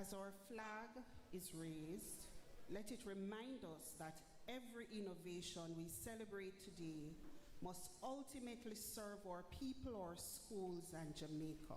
As our flag is raised, let it remind us that every innovation we celebrate today must ultimately serve our people, our schools, and Jamaica.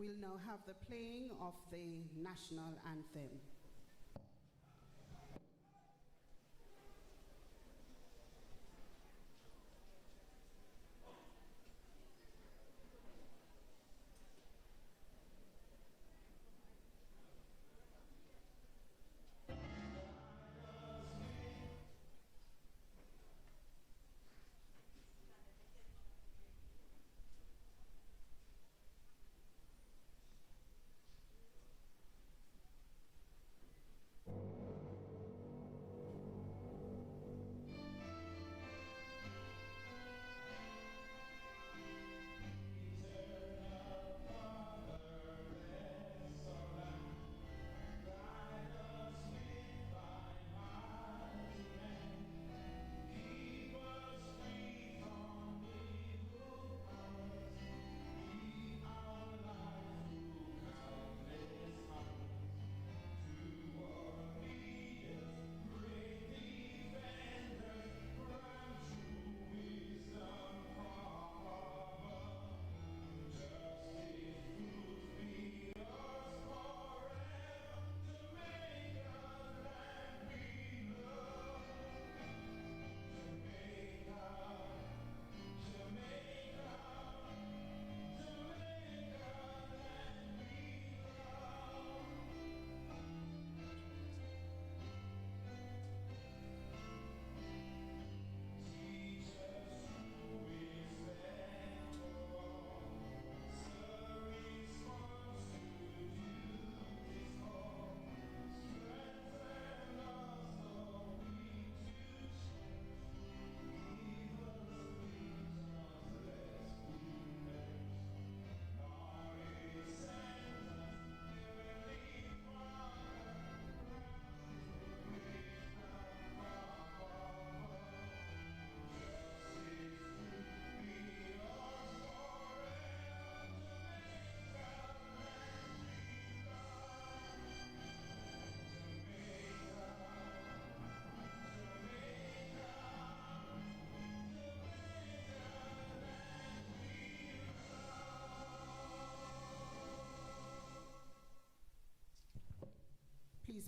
We'll now have the playing of the national anthem.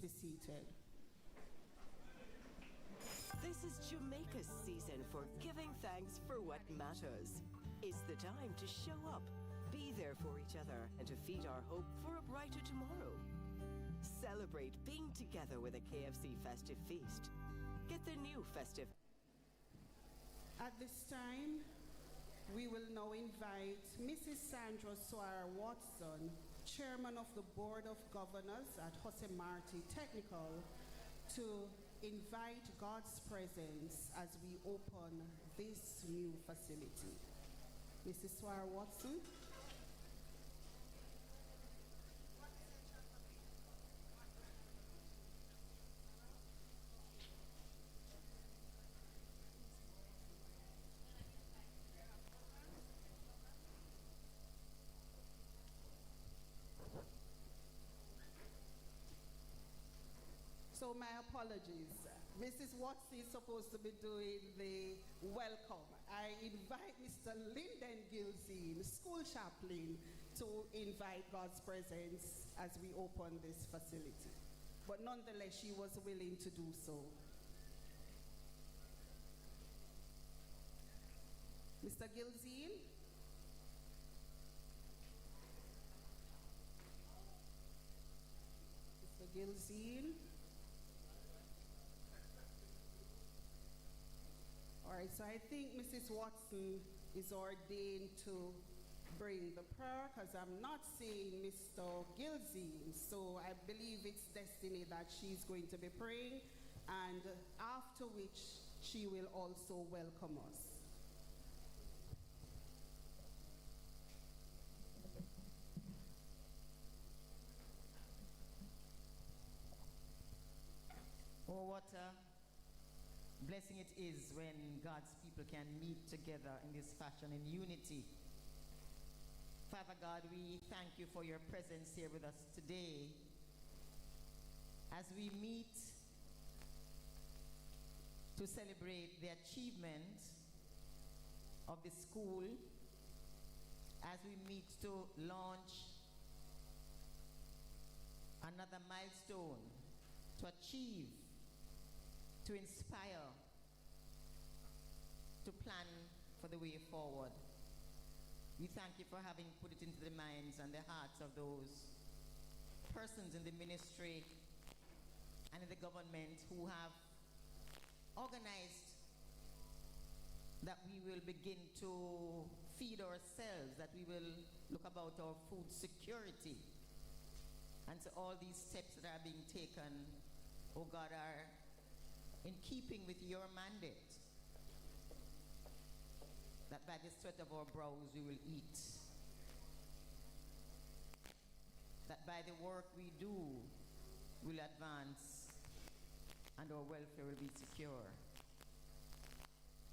be seated. This is Jamaica's season for giving thanks for what matters. It's the time to show up, be there for each other, and to feed our hope for a brighter tomorrow. Celebrate being together with a KFC festive feast. Get the new festive. At this time, we will now invite Mrs. Sandra Swire Watson, Chairman of the Board of Governors at Marti Technical, to invite God's presence as we open this new facility. Mrs. Swire Watson. So my apologies. Mrs. Watson is supposed to be doing the welcome. I invite Mr. Lyndon Gilzine, school chaplain, to invite God's presence as we open this facility. But nonetheless, she was willing to do so. Mr. Gilzine? Mr. Gilzine? All right, so I think Mrs. Watson is ordained to bring the prayer because I'm not seeing Mr. Gilzine. So I believe it's destiny that she's going to be praying, and after which she will also welcome us. Oh, what a blessing it is when God's people can meet together in this fashion in unity. Father God, we thank you for your presence here with us today as we meet to celebrate the achievement of the school, as we meet to launch another milestone, to achieve, to inspire, to plan for the way forward. We thank you for having put it into the minds and the hearts of those persons in the ministry and in the government who have organized that we will begin to feed ourselves, that we will look about our food security. And so all these steps that are being taken, oh God, are in keeping with your mandate, that by the sweat of our brows we will eat, that by the work we do will advance and our welfare will be secure.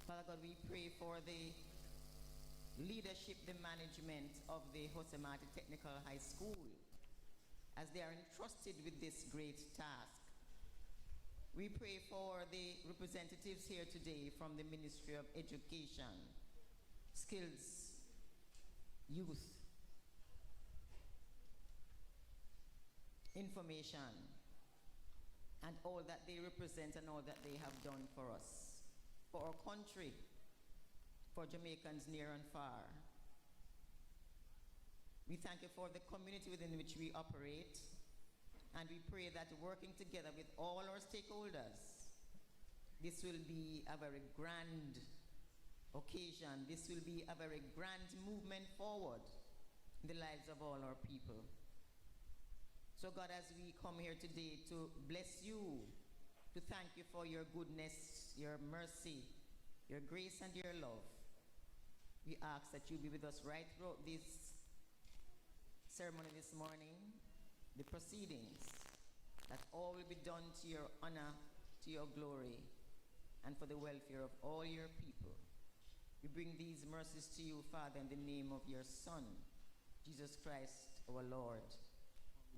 Father God, we pray for the leadership, the management of the Marti Technical High School as they are entrusted with this great task. We pray for the representatives here today from the Ministry of Education, Skills, Youth, Information, and all that they represent and all that they have done for us, for our country, for Jamaicans near and far. We thank you for the community within which we operate. And we pray that working together with all our stakeholders, this will be a very grand occasion. This will be a very grand movement forward in the lives of all our people. So God, as we come here today to bless you, to thank you for your goodness, your mercy, your grace and your love, we ask that you be with us right throughout this ceremony this morning, the proceedings, that all will be done to your honor, to your glory, and for the welfare of all your people. We bring these mercies to you, Father, in the name of your Son, Jesus Christ, our Lord,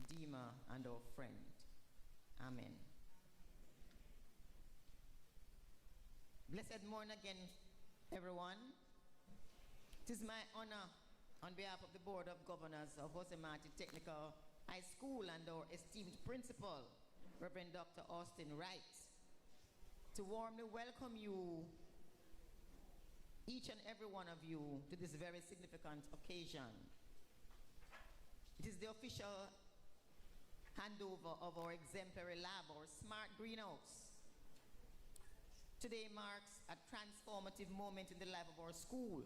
Redeemer, and our friend. Amen. Blessed morning again, everyone. It is my honor, on behalf of the Board of Governors of Marti Technical High School and our esteemed principal, Reverend Dr. Austin Wright, to warmly welcome you, each and every one of you, to this very significant occasion. It is the official handover of our exemplary lab, our smart greenhouse. Today marks a transformative moment in the life of our school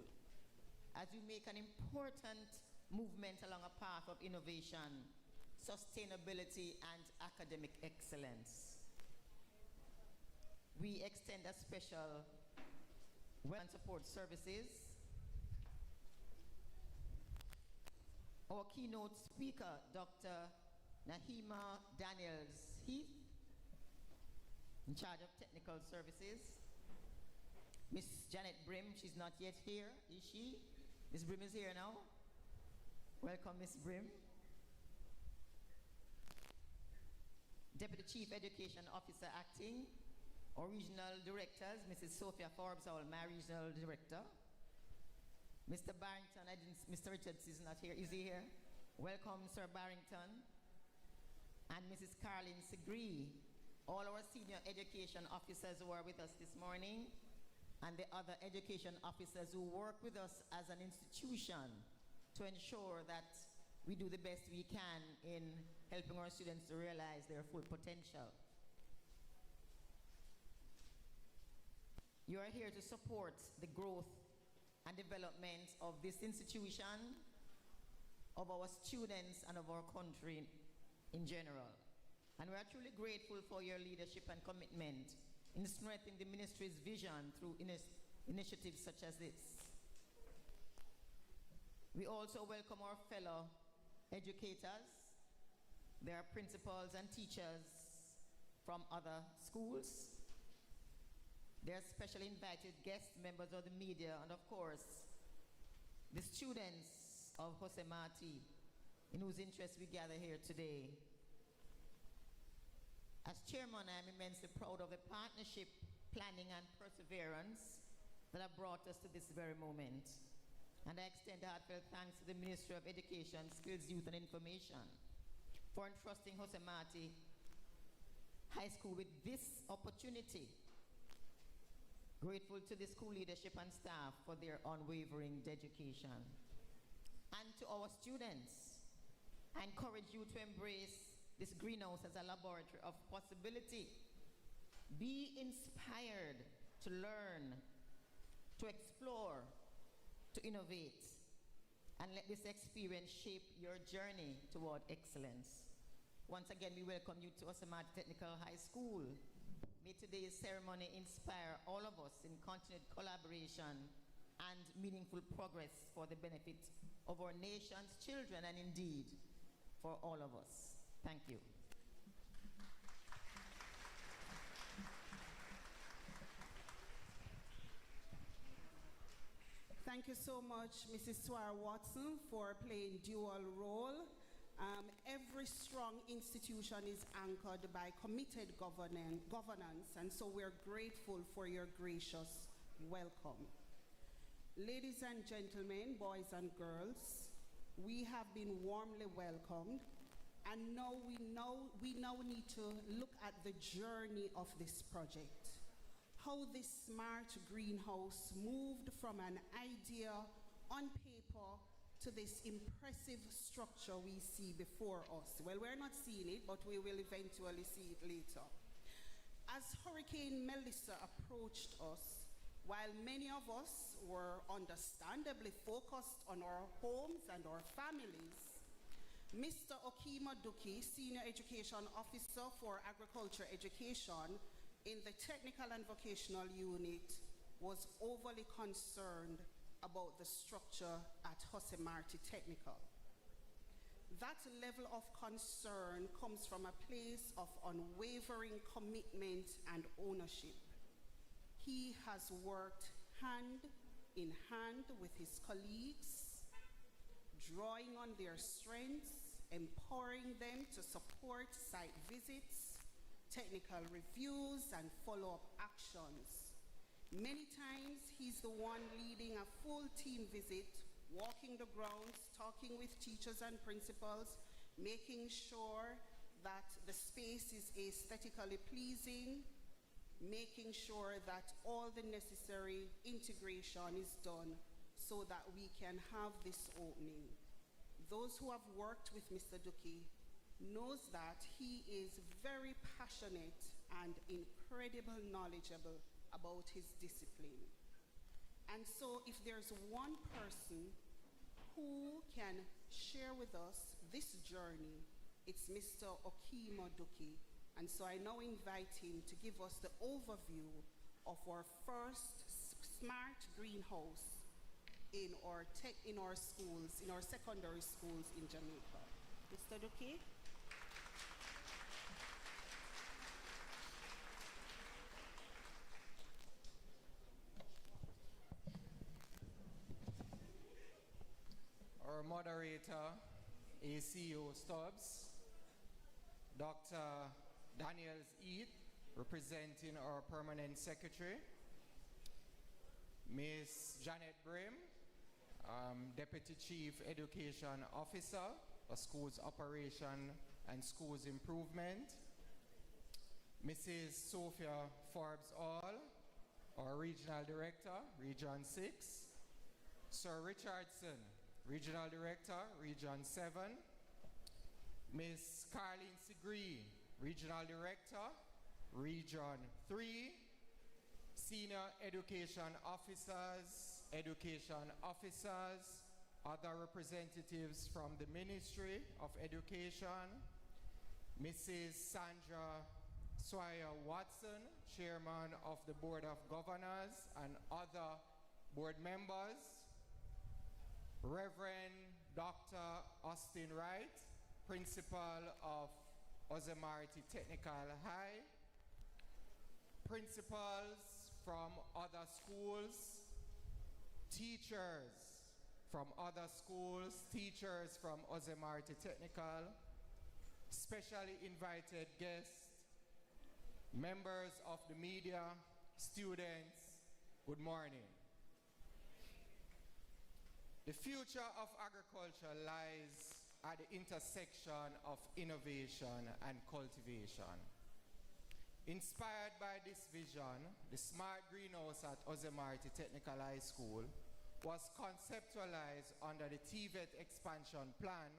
as we make an important movement along a path of innovation, sustainability, and academic excellence. We extend a special welcome support services. Our keynote speaker, Dr. Nahima Daniels-Heath, in charge of technical services. Miss Janet Brim, she's not yet here, is she? Miss Brim is here now. Welcome, Miss Brim. Deputy Chief Education Officer Acting, our regional directors, Mrs. Sophia Forbes, my regional director. Mr. Barrington, Mr. Richards is not here. Is he here? Welcome, Sir Barrington. And Mrs. Carlin Segree, all our senior education officers who are with us this morning, and the other education officers who work with us as an institution to ensure that we do the best we can in helping our students to realize their full potential. You are here to support the growth and development of this institution, of our students, and of our country in general. And we are truly grateful for your leadership and commitment in strengthening the ministry's vision through initiatives such as this. We also welcome our fellow educators. There are principals and teachers from other schools. There are specially invited guests, members of the media, and of course, the students of Jose Marti, in whose interest we gather here today. As chairman, I am immensely proud of the partnership, planning, and perseverance that have brought us to this very moment. And I extend heartfelt thanks to the Ministry of Education, Skills, Youth, and Information for entrusting Jose Marti High School with this opportunity. Grateful to the school leadership and staff for their unwavering dedication. And to our students, I encourage you to embrace this greenhouse as a laboratory of possibility. Be inspired to learn, to explore, to innovate, and let this experience shape your journey toward excellence. Once again, we welcome you to Marti Technical High School. May today's ceremony inspire all of us in continued collaboration and meaningful progress for the benefit of our nation's children and indeed for all of us. Thank you. Thank you so much, Mrs. Swire Watson, for playing dual role. Every strong institution is anchored by committed governance, and so we're grateful for your gracious welcome. Ladies and gentlemen, boys and girls, we have been warmly welcomed, and now we need to look at the journey of this project. How this smart greenhouse moved from an idea on paper to this impressive structure we see before us. Well, we're not seeing it, but we will eventually see it later. As Hurricane Melissa approached us, while many of us were understandably focused on our homes and our families, Mr. Okima Duki, Senior Education Officer for Agriculture Education in the Technical and Vocational Unit, was overly concerned about the structure at Jose Marti Technical. That level of concern comes from a place of unwavering commitment and ownership. He has worked hand in hand with his colleagues, drawing on their strengths, empowering them to support site visits, technical reviews, and follow-up actions. Many times, he's the one leading a full team visit, walking the grounds, talking with teachers and principals, making sure that the space is aesthetically pleasing, making sure that all the necessary integration is done so that we can have this opening. Those who have worked with Mr. Duki knows that he is very passionate and incredibly knowledgeable about his discipline. And so if there's one person who can share with us this journey, it's Mr. Okimo Duki. And so I now invite him to give us the overview of our first smart greenhouse in our schools, in our secondary schools in Jamaica. Mr. Duki? Our moderator, ACO Stubbs, Dr. Daniels Eid, representing our permanent secretary, Ms. Janet Brim, Deputy Chief Education Officer for Schools Operation and Schools Improvement, Mrs. Sophia Forbes All, our Regional Director, Region 6, Sir Richardson, Regional Director, Region 7, Ms. Carlene Sigree, Regional Director, Region 3, Senior Education Officers, other representatives from the Ministry of Education, Mrs. Sandra Swire Watson, Chairman of the Board of Governors, and other board members, Reverend Dr. Austin Wright, Principal of Marti Technical High, principals from other schools, teachers from other schools, teachers from Marti Technical, specially invited guests, members of the media, students, good morning. The future of agriculture lies at the intersection of innovation and cultivation. Inspired by this vision, the Smart Greenhouse at Marti Technical High School was conceptualized under the TVET expansion plan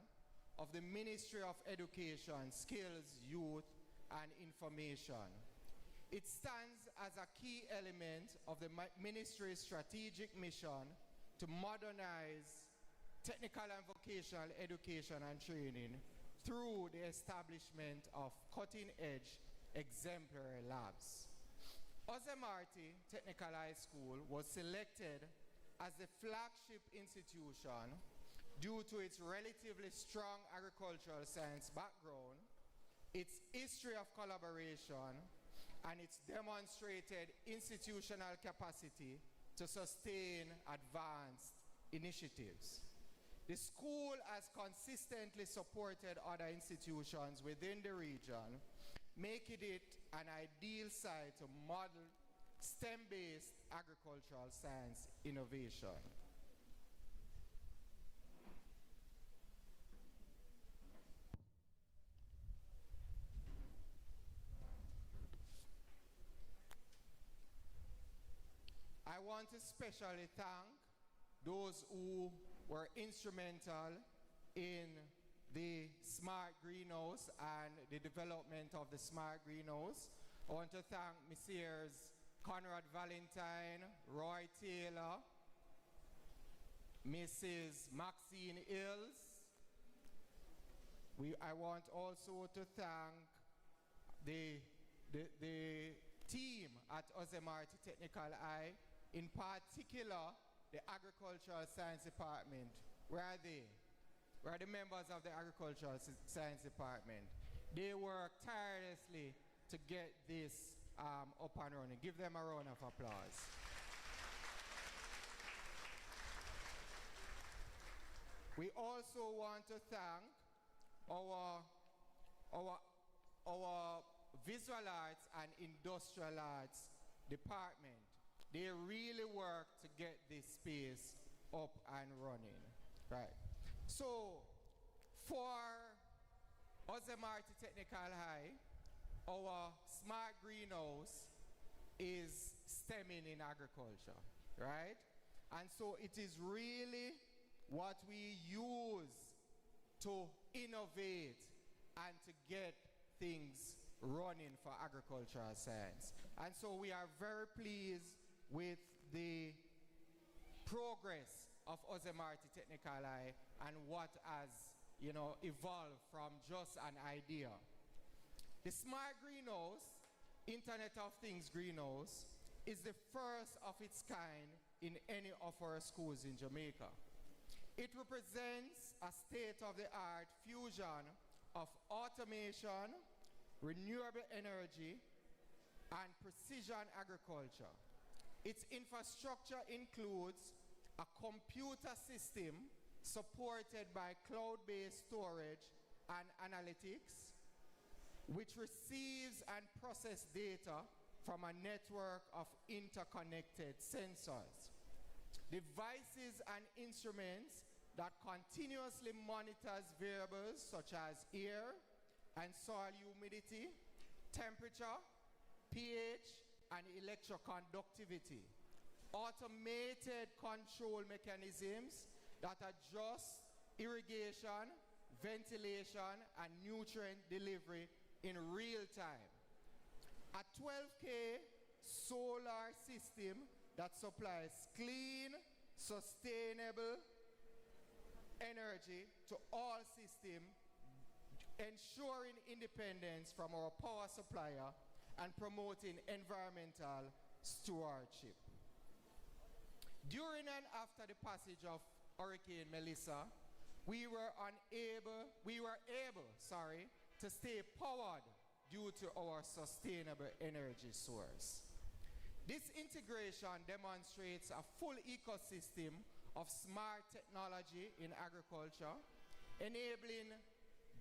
of the Ministry of Education, Skills, Youth, and Information. It stands as a key element of the ministry's strategic mission to modernize technical and vocational education and training through the establishment of cutting-edge exemplary labs. Marti Technical High School was selected as the flagship institution due to its relatively strong agricultural science background, its history of collaboration, and its demonstrated institutional capacity to sustain advanced initiatives. The school has consistently supported other institutions within the region, making it an ideal site to model STEM-based agricultural science innovation. I want to especially thank those who were instrumental in the Smart Greenhouse and the development of the Smart Greenhouse. I want to thank Messrs. Conrad Valentine, Roy Taylor, Mrs. Maxine Ills. I want also to thank the team at Marti Technical High, in particular the Agricultural Science Department. Where are they? Where are the members of the Agricultural Science Department? They work tirelessly to get this up and running. Give them a round of applause. We also want to thank our visual arts and industrial arts department. They really work to get this space up and running. Right. So, for us at Marti Technical High, our smart greenhouse is stemming in agriculture, right? And so it is really what we use to innovate and to get things running for agricultural science. And so we are very pleased with the progress of us at Marti Technical High and what has, evolved from just an idea. The Smart Greenhouse, Internet of Things Greenhouse, is the first of its kind in any of our schools in Jamaica. It represents a state-of-the-art fusion of automation, renewable energy, and precision agriculture. Its infrastructure includes a computer system supported by cloud-based storage and analytics, which receives and processes data from a network of interconnected sensors. Devices and instruments that continuously monitors variables such as air and soil humidity, temperature, pH, and electroconductivity. Automated control mechanisms that adjust irrigation, ventilation, and nutrient delivery in real time. A 12K solar system that supplies clean, sustainable energy to all systems, ensuring independence from our power supplier and promoting environmental stewardship. During and after the passage of Hurricane Melissa, we were able to stay powered due to our sustainable energy source. This integration demonstrates a full ecosystem of smart technology in agriculture, enabling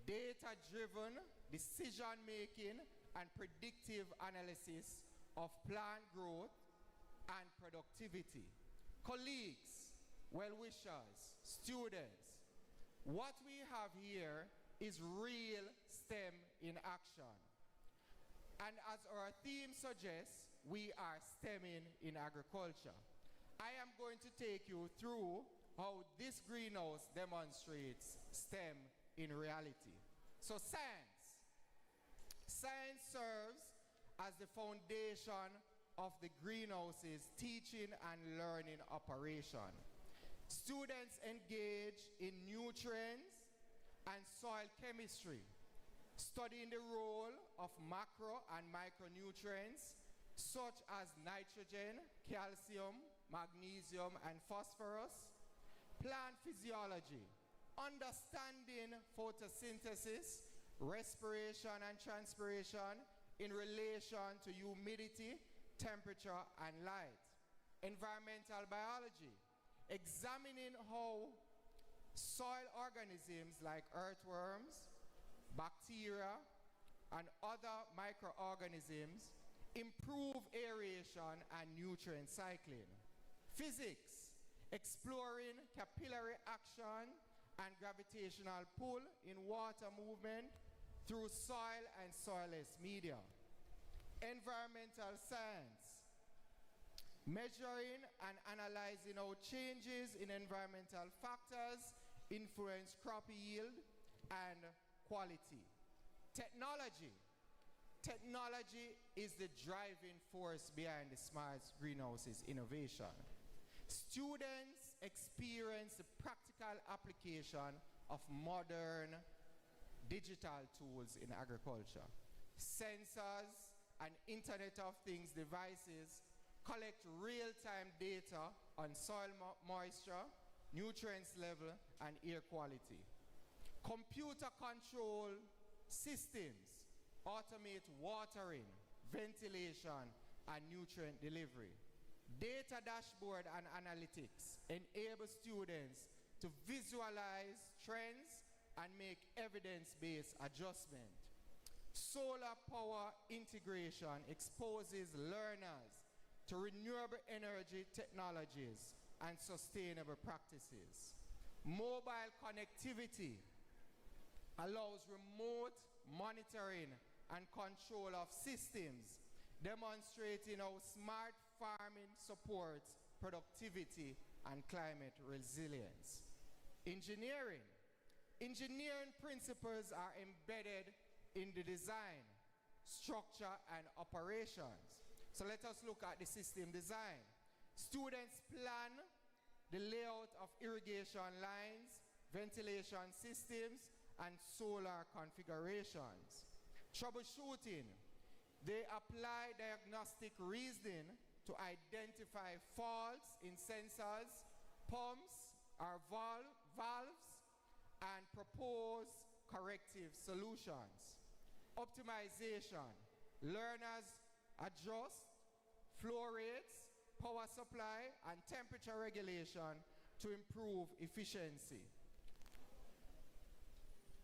data-driven decision-making and predictive analysis of plant growth and productivity. Colleagues, well-wishers, students, what we have here is real STEM in action. And as our theme suggests, we are STEMing in agriculture. I am going to take you through how this greenhouse demonstrates STEM in reality. So science. Science serves as the foundation of the greenhouse's teaching and learning operation. Students engage in nutrients and soil chemistry, studying the role of macro and micronutrients such as nitrogen, calcium, magnesium, and phosphorus, plant physiology, understanding photosynthesis, respiration and transpiration in relation to humidity, temperature, and light. Environmental biology, examining how soil organisms like earthworms, bacteria, and other microorganisms improve aeration and nutrient cycling. Physics, exploring capillary action and gravitational pull in water movement through soil and soilless media. Environmental science, measuring and analyzing how changes in environmental factors influence crop yield and quality. Technology. Technology is the driving force behind the Smart Greenhouse's innovation. Students experience the practical application of modern digital tools in agriculture. Sensors and Internet of Things devices collect real-time data on soil moisture, nutrients level, and air quality. Computer control systems automate watering, ventilation, and nutrient delivery. Data dashboard and analytics enable students to visualize trends and make evidence-based adjustment. Solar power integration exposes learners to renewable energy technologies and sustainable practices. Mobile connectivity allows remote monitoring and control of systems, demonstrating how smart farming supports productivity and climate resilience. Engineering. Engineering principles are embedded in the design, structure, and operations. So let us look at the system design. Students plan the layout of irrigation lines, ventilation systems, and solar configurations. Troubleshooting. They apply diagnostic reasoning to identify faults in sensors, pumps, or valves, and propose corrective solutions. Optimization. Learners adjust flow rates, power supply, and temperature regulation to improve efficiency.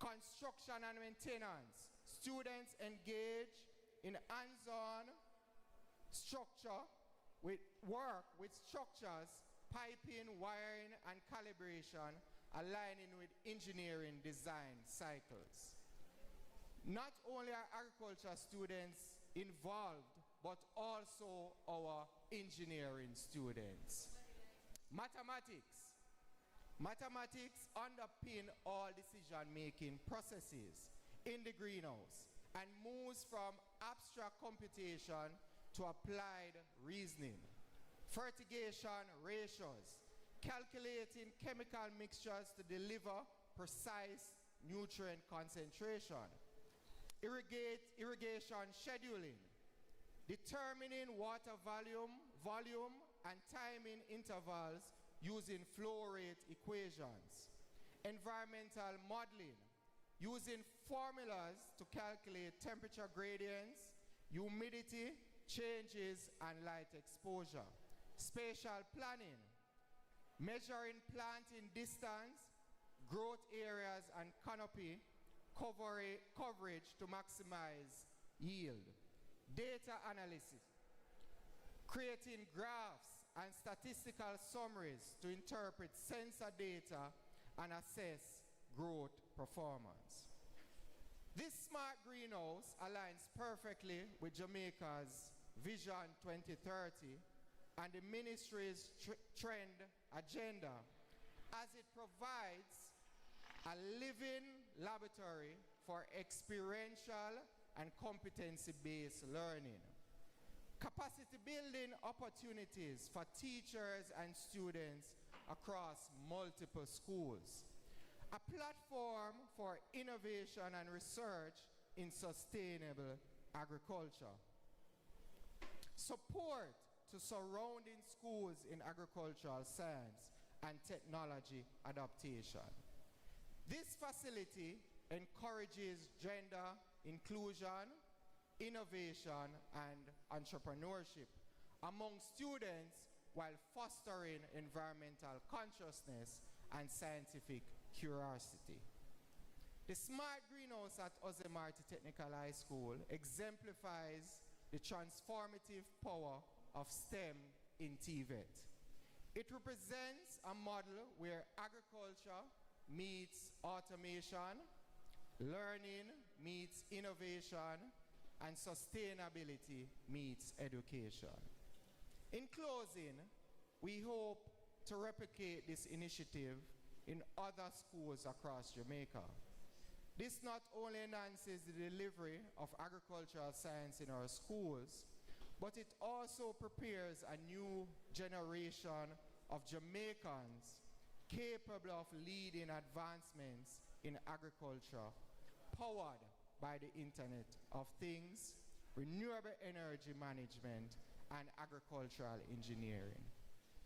Construction and maintenance. Students engage in hands-on structure with work with structures, piping, wiring, and calibration, aligning with engineering design cycles. Not only are agriculture students involved, but also our engineering students. Mathematics. Mathematics underpin all decision-making processes in the greenhouse and moves from abstract computation to applied reasoning. Fertigation ratios, calculating chemical mixtures to deliver precise nutrient concentration. Irrigation scheduling, determining water volume and timing intervals using flow rate equations. Environmental modeling, using formulas to calculate temperature gradients, humidity changes, and light exposure. Spatial planning, measuring planting distance, growth areas, and canopy coverage to maximize yield. Data analysis, creating graphs and statistical summaries to interpret sensor data and assess growth performance. This smart greenhouse aligns perfectly with Jamaica's Vision 2030 and the ministry's trend agenda, as it provides a living laboratory for experiential and competency-based learning. Capacity building opportunities for teachers and students across multiple schools. A platform for innovation and research in sustainable agriculture. Support to surrounding schools in agricultural science and technology adaptation. This facility encourages gender inclusion, innovation, and entrepreneurship among students while fostering environmental consciousness and scientific curiosity. The smart greenhouse at Marti Technical High School exemplifies the transformative power of STEM in TVET. It represents a model where agriculture meets automation, learning meets innovation, and sustainability meets education. In closing, we hope to replicate this initiative in other schools across Jamaica. This not only enhances the delivery of agricultural science in our schools, but it also prepares a new generation of Jamaicans capable of leading advancements in agriculture, powered by the Internet of Things, renewable energy management, and agricultural engineering.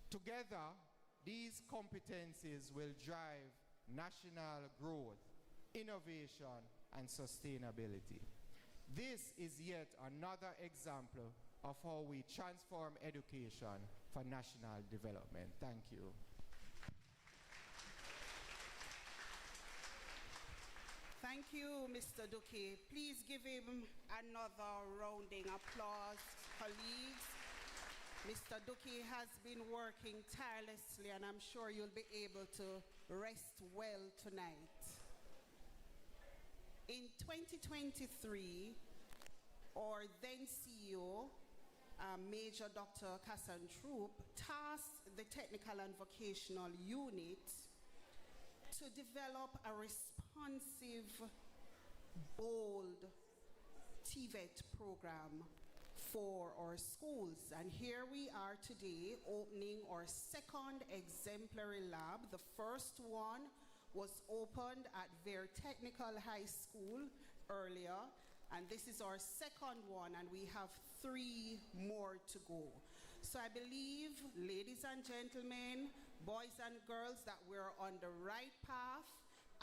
Together, these competencies will drive national growth, innovation, and sustainability. This is yet another example of how we transform education for national development. Thank you. Thank you, Mr. Duque. Please give him another rounding applause, colleagues. Mr. Duque has been working tirelessly, and I'm sure you'll be able to rest well tonight. In 2023, our then CEO, Major Dr. Kassan Troop, tasked the Technical and Vocational Unit to develop a responsive, bold TVET program for our schools. And here we are today opening our second exemplary lab. The first one was opened at Marti Technical High School earlier, and this is our second one, and we have 3 more to go. So I believe, ladies and gentlemen, boys and girls, that we're on the right path.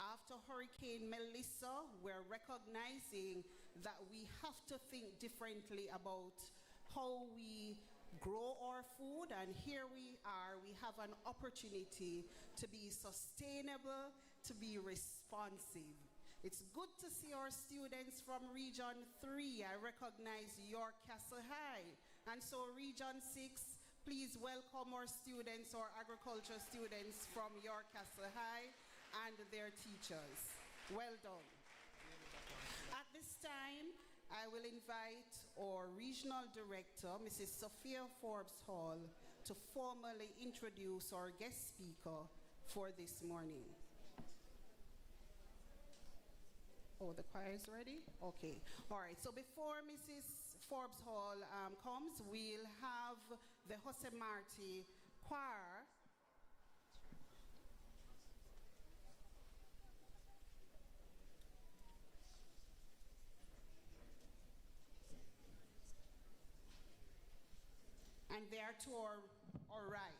After Hurricane Melissa, we're recognizing that we have to think differently about how we grow our food, and here we are. We have an opportunity to be sustainable, to be responsive. It's good to see our students from Region 3. I recognize York Castle High. And so Region 6, please welcome our students, our agriculture students from York Castle High and their teachers. Well done. At this time, I will invite our Regional Director, Mrs. Sophia Forbes Hall, to formally introduce our guest speaker for this morning. Oh, the choir is ready? Okay. All right. So before Mrs. Forbes Hall comes, we'll have the Jose Marti choir and they are to our right.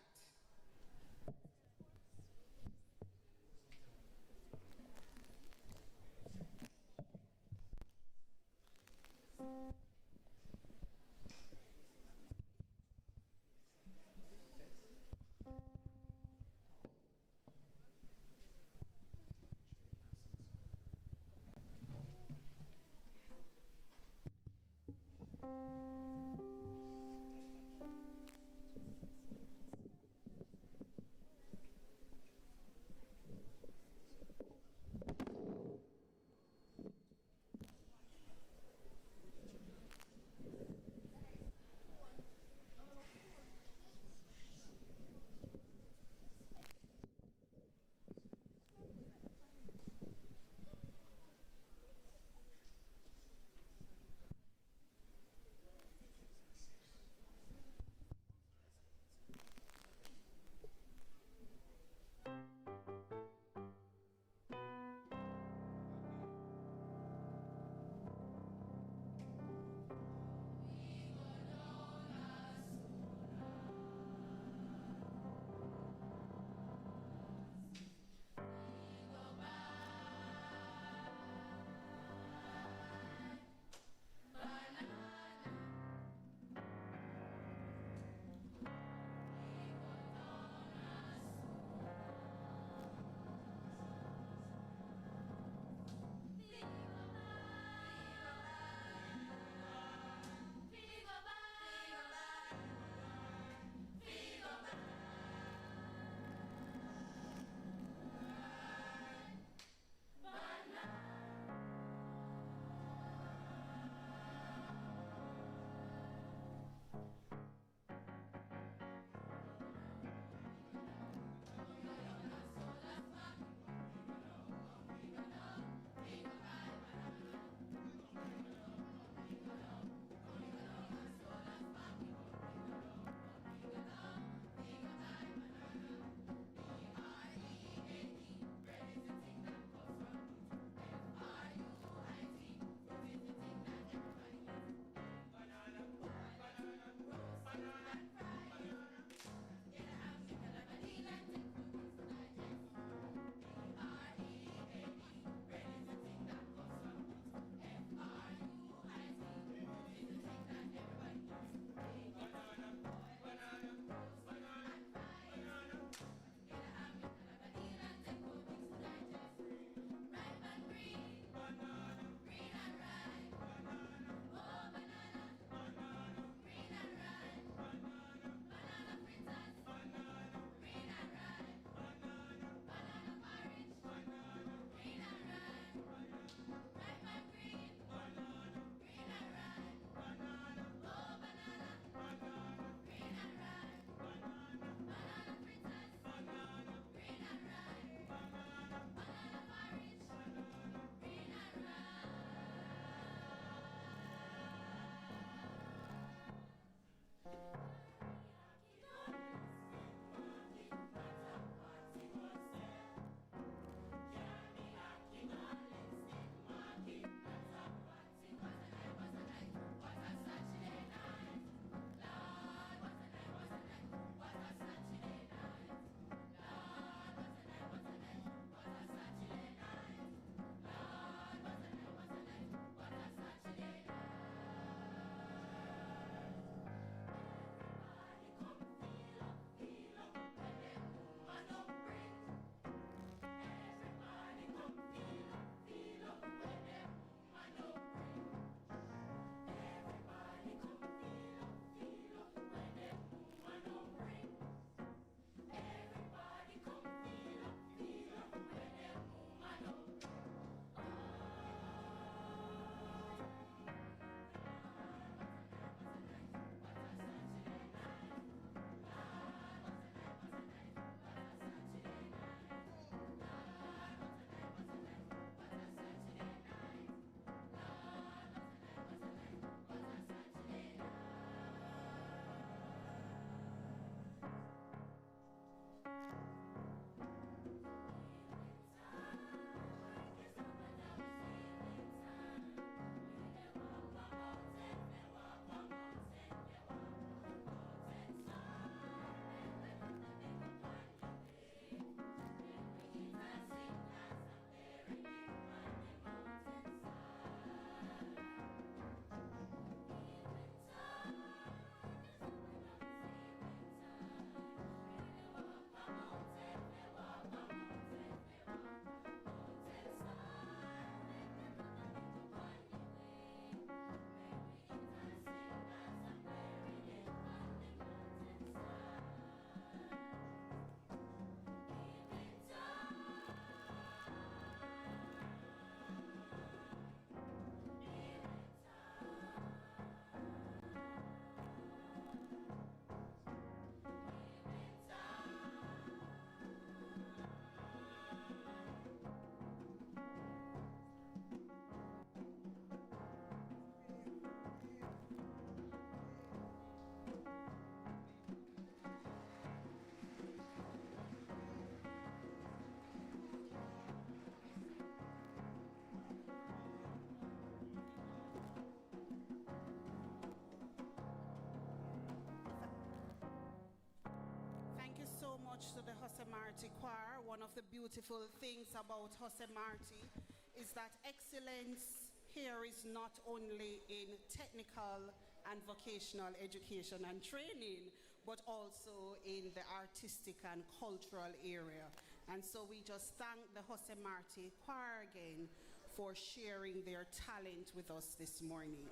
much to the Jose Marti Choir. One of the beautiful things about Jose Marti is that excellence here is not only in technical and vocational education and training, but also in the artistic and cultural area. And so we just thank the Jose Marti Choir again for sharing their talent with us this morning.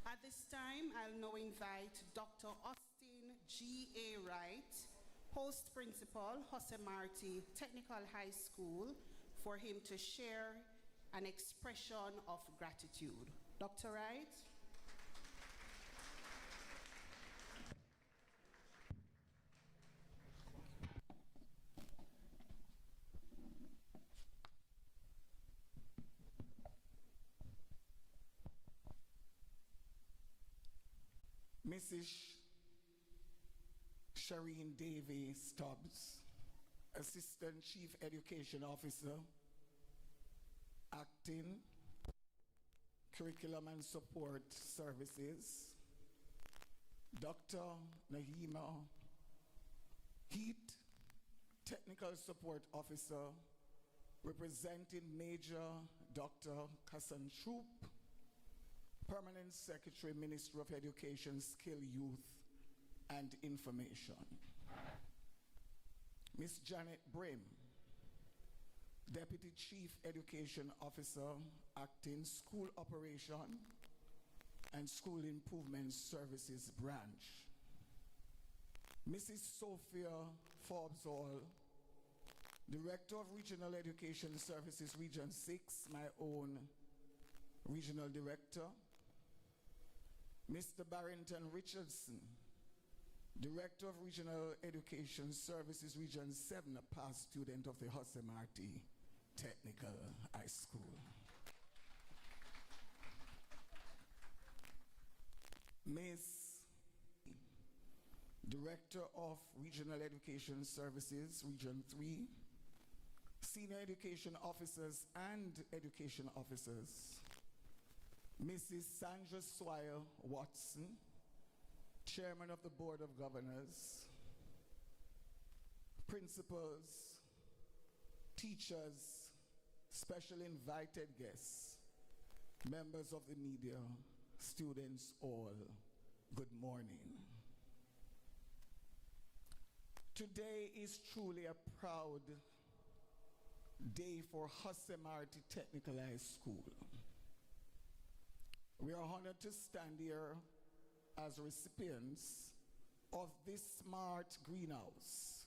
At this time, I'll now invite Dr. Austin G.A. Wright, Post Principal, Jose Marti Technical High School, for him to share an expression of gratitude. Dr. Wright? Mrs. Shireen Davy Stubbs, Assistant Chief Education Officer, Acting, Curriculum and Support Services, Dr. Nahima Heat, Technical Support Officer, representing Major Dr. Kassan Troop, Permanent Secretary, Ministry of Education, Skill, Youth, and Information. Ms. Janet Brim, Deputy Chief Education Officer, Acting School Operation and School Improvement Services Branch. Mrs. Sophia Forbes-Hall, Director of Regional Education Services, Region 6, my own Regional Director. Mr. Barrington Richardson, Director of Regional Education Services, Region 7, a past student of the Jose Marti Technical High School. Ms. Director of Regional Education Services, Region 3, Senior Education Officers and Education Officers, Mrs. Sandra Swire Watson, Chairman of the Board of Governors, principals, teachers, special invited guests, members of the media, students all, good morning. Today is truly a proud day for Marti Technical High School. We are honored to stand here as recipients of this smart greenhouse.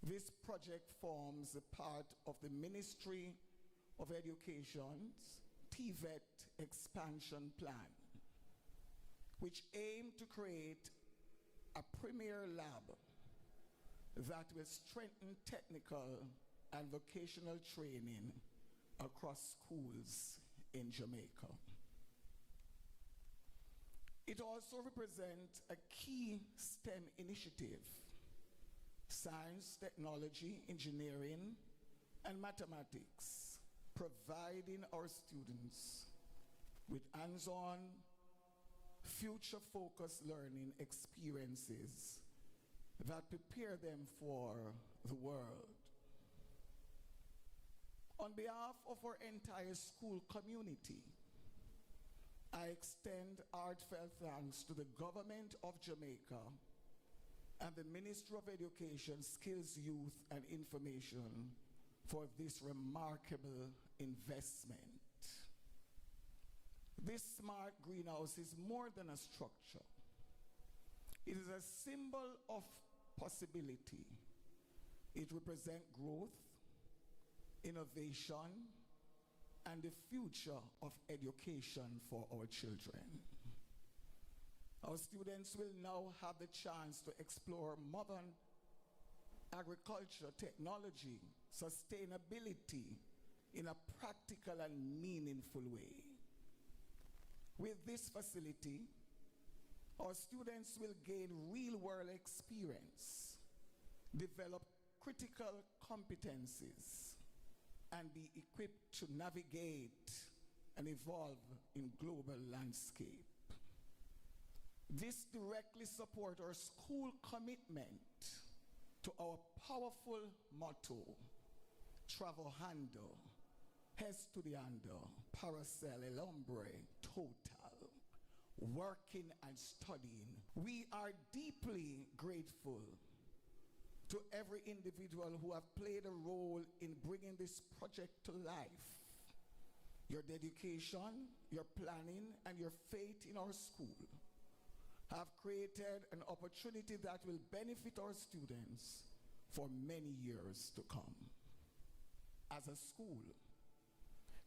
This project forms a part of the Ministry of Education's TVET expansion plan, which aimed to create a premier lab that will strengthen technical and vocational training across schools in Jamaica. It also represents a key STEM initiative: science, technology, engineering, and mathematics, providing our students with hands-on, future-focused learning experiences that prepare them for the world. On behalf of our entire school community, I extend heartfelt thanks to the Government of Jamaica and the Ministry of Education, Skills, Youth, and Information for this remarkable investment. This smart greenhouse is more than a structure. It is a symbol of possibility. It represents growth, innovation, and the future of education for our children. Our students will now have the chance to explore modern agriculture, technology, sustainability in a practical and meaningful way. With this facility, our students will gain real-world experience, develop critical competencies, and be equipped to navigate and evolve in global landscape. This directly supports our school commitment to our powerful motto: Trabajando, estudiando, para ser el hombre total, working and studying. We are deeply grateful to every individual who have played a role in bringing this project to life. Your dedication, your planning, and your faith in our school have created an opportunity that will benefit our students for many years to come. As a school,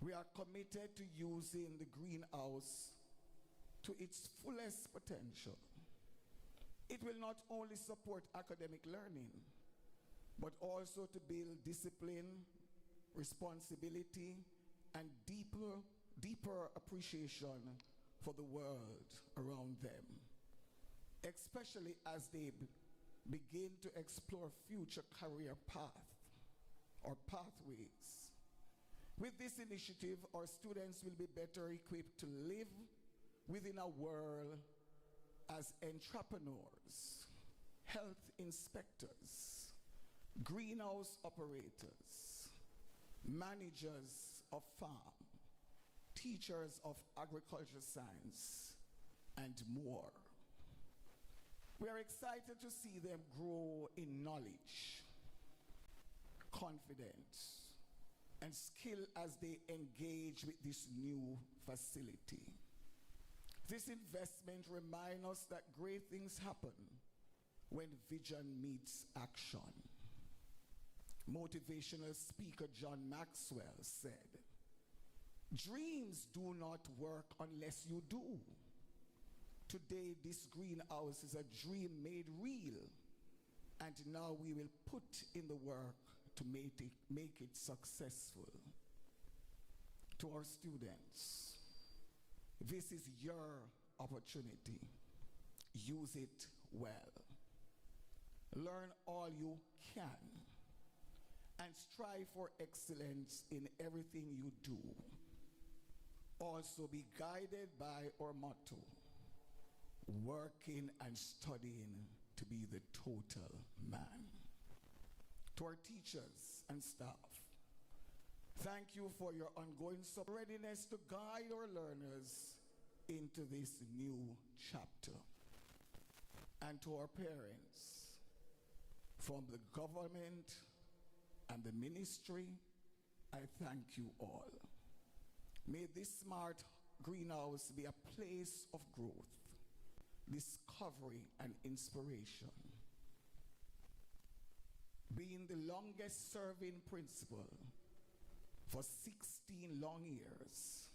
we are committed to using the greenhouse to its fullest potential. It will not only support academic learning, but also to build discipline, responsibility, and deeper appreciation for the world around them, especially as they begin to explore future career pathways. With this initiative, our students will be better equipped to live within a world as entrepreneurs, health inspectors, greenhouse operators, managers of farm, teachers of agriculture science, and more. We are excited to see them grow in knowledge, confidence, and skill as they engage with this new facility. This investment reminds us that great things happen when vision meets action. Motivational speaker John Maxwell said, "Dreams do not work unless you do." Today, this greenhouse is a dream made real, and now we will put in the work to make it successful. To our students, this is your opportunity. Use it well. Learn all you can and strive for excellence in everything you do. Also be guided by our motto, working and studying to be the total man. To our teachers and staff, thank you for your ongoing readiness to guide our learners into this new chapter. And to our parents, from the government and the ministry, I thank you all. May this smart greenhouse be a place of growth, discovery, and inspiration. Being the longest serving principal for 16 long years,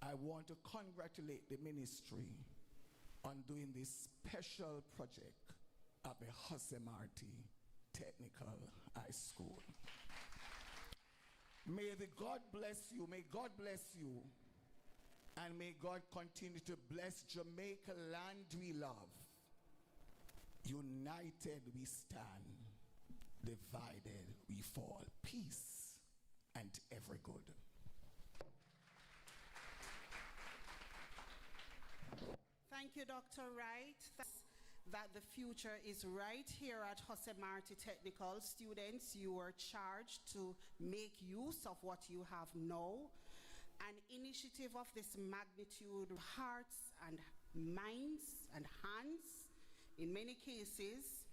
I want to congratulate the ministry on doing this special project at the Marti Technical High School. May the God bless you, may God bless you, and may God continue to bless Jamaica land we love. United we stand, divided we fall. Peace and ever good. Thank you, Dr. Wright. That the future is right here at Marti Technical. Students, you are charged to make use of what you have now. An initiative of this magnitude, hearts and minds and hands in many cases.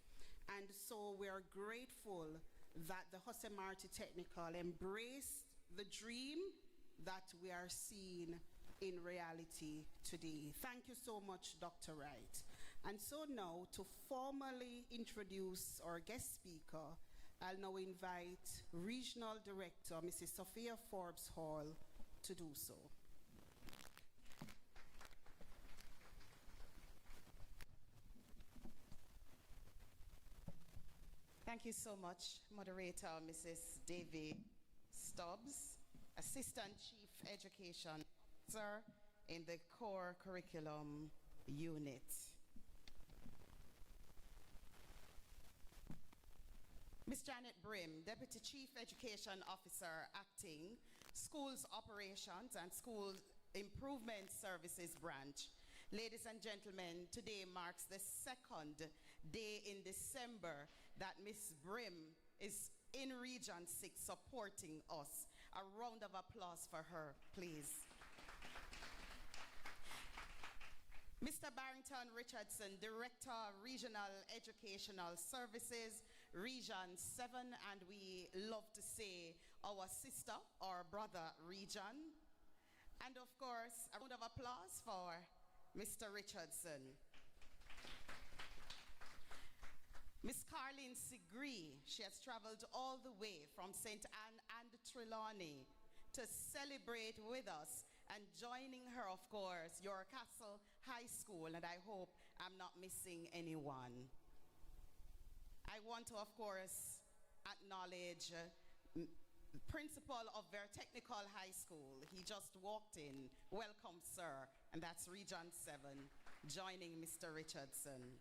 And so we are grateful that the Marti Technical embraced the dream that we are seeing in reality today. Thank you so much, Dr. Wright. And so now, to formally introduce our guest speaker, I'll now invite Regional Director, Mrs. Sophia Forbes Hall, to do so. Thank you so much, Moderator Mrs. Davy Stubbs, Assistant Chief Education Officer in the Core Curriculum Unit. Ms. Janet Brim, Deputy Chief Education Officer, Acting, Schools Operations and School Improvement Services Branch. Ladies and gentlemen, today marks the second day in December that Ms. Brim is in Region 6 supporting us. A round of applause for her, please. Mr. Barrington Richardson, Director, Regional Educational Services, Region 7, and we love to say our sister or brother region. And of course, a round of applause for Mr. Richardson. Miss Carlene Sigree, she has traveled all the way from St. Anne and Trelawney to celebrate with us, and joining her, of course, your Castle High School, and I hope I'm not missing anyone. I want to, of course, acknowledge Principal of their Technical High School. He just walked in. Welcome, sir. And that's Region 7, joining Mr. Richardson.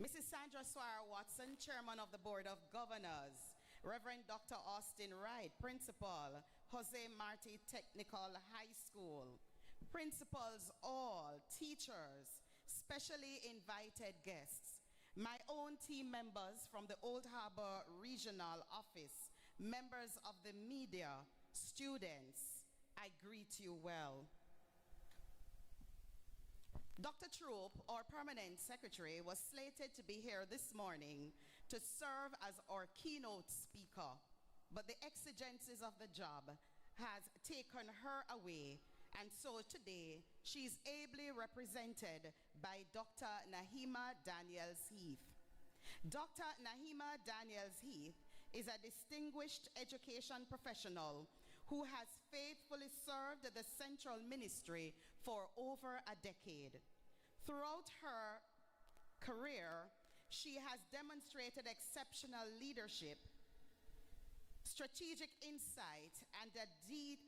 Mrs. Sandra Swire Watson, Chairman of the Board of Governors. Reverend Dr. Austin Wright, Principal, Marti Technical High School. Principals all, teachers, specially invited guests, my own team members from the Old Harbor Regional Office, members of the media, students, I greet you well. Dr. Troop, our permanent secretary, was slated to be here this morning to serve as our keynote speaker, but the exigencies of the job has taken her away, and so today she's ably represented by Dr. Nahima Daniels-Heath. Dr. Nahima Daniels-Heath is a distinguished education professional who has faithfully served the Central Ministry for over a decade. Throughout her career, she has demonstrated exceptional leadership, strategic insight, and a deep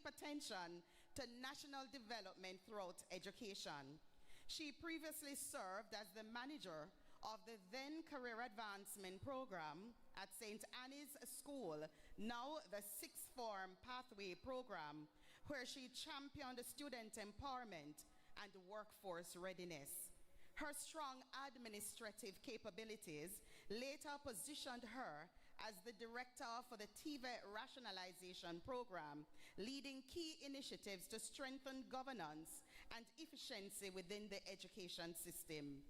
attention to national development throughout education. She previously served as the manager of the then Career Advancement Program at St. Annie's School, now the Sixth Form Pathway Program, where she championed student empowerment and workforce readiness. Her strong administrative capabilities later positioned her as the director for the TVET Rationalization Program, leading key initiatives to strengthen governance and efficiency within the education system.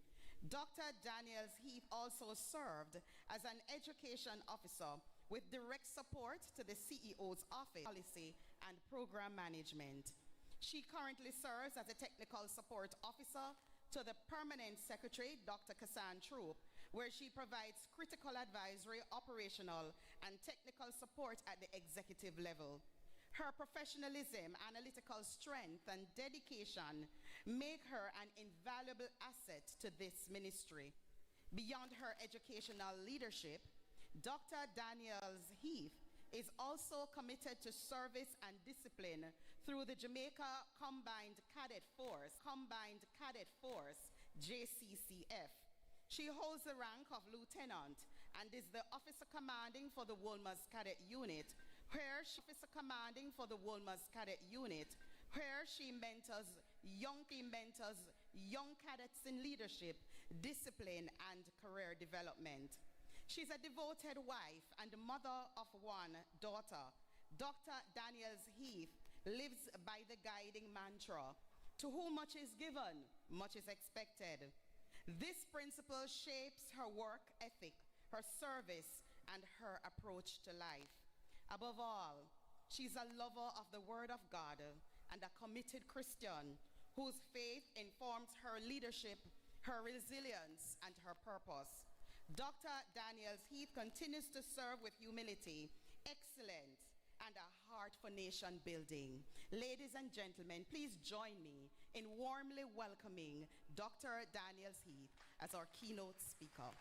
Dr. Daniels Heath also served as an education officer with direct support to the CEO's Office of Policy and Program Management. She currently serves as a technical support officer to the Permanent Secretary, Dr. Kassan Troop, where she provides critical advisory, operational, and technical support at the executive level. Her professionalism, analytical strength, and dedication make her an invaluable asset to this ministry. Beyond her educational leadership, Dr. Daniels Heath is also committed to service and discipline through the Jamaica Combined Cadet Force, JCCF. She holds the rank of lieutenant and is the officer commanding for the Wolmer's Cadet Unit, where she mentors young cadets in leadership, discipline, and career development. She's a devoted wife and mother of one daughter. Dr. Daniels Heath lives by the guiding mantra, "To whom much is given, much is expected." This principle shapes her work ethic, her service, and her approach to life. Above all, she's a lover of the Word of God and a committed Christian whose faith informs her leadership, her resilience, and her purpose. Dr. Daniels Heath continues to serve with humility, excellence, and a heart for nation building. Ladies and gentlemen, please join me in warmly welcoming Dr. Daniels Heath as our keynote speaker.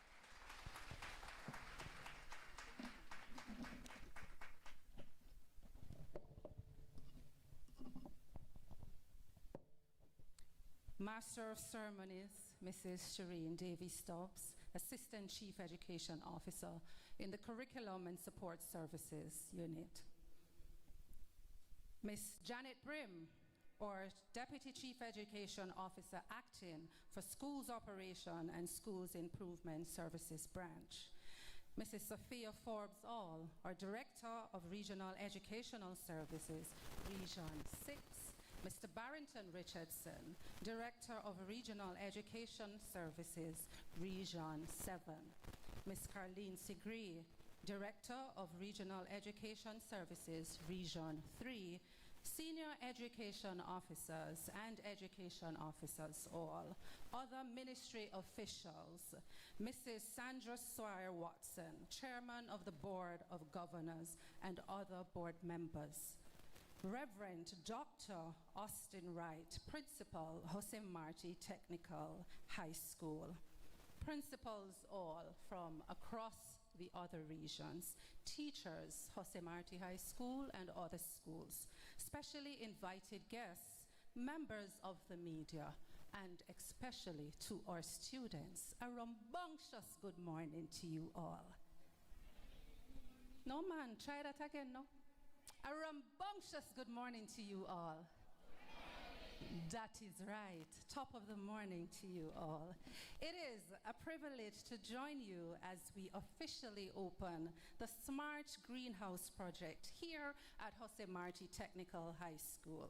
Master of Ceremonies, Mrs. Shireen Davy-Stubbs, Assistant Chief Education Officer in the Curriculum and Support Services Unit. Ms. Janet Brim, or Deputy Chief Education Officer acting for Schools Operation and Schools Improvement Services Branch. Mrs. Sophia Forbes All, our Director of Regional Educational Services, Region 6. Mr. Barrington Richardson, Director of Regional Education Services, Region 7. Ms. Carleen Sigree, Director of Regional Education Services, Region 3. Senior Education Officers and Education Officers all. Other ministry officials, Mrs. Sandra Swire Watson, Chairman of the Board of Governors, and other board members. Reverend Dr. Austin Wright, Principal, Jose Marti Technical High School. Principals all from across the other regions. Teachers, Jose Marti High School and other schools. Specially invited guests, members of the media, and especially to our students. A rambunctious good morning to you all. No man, try that again, no? A rambunctious good morning to you all. That is right. Top of the morning to you all. It is a privilege to join you as we officially open the Smart Greenhouse Project here at Jose Marti Technical High School.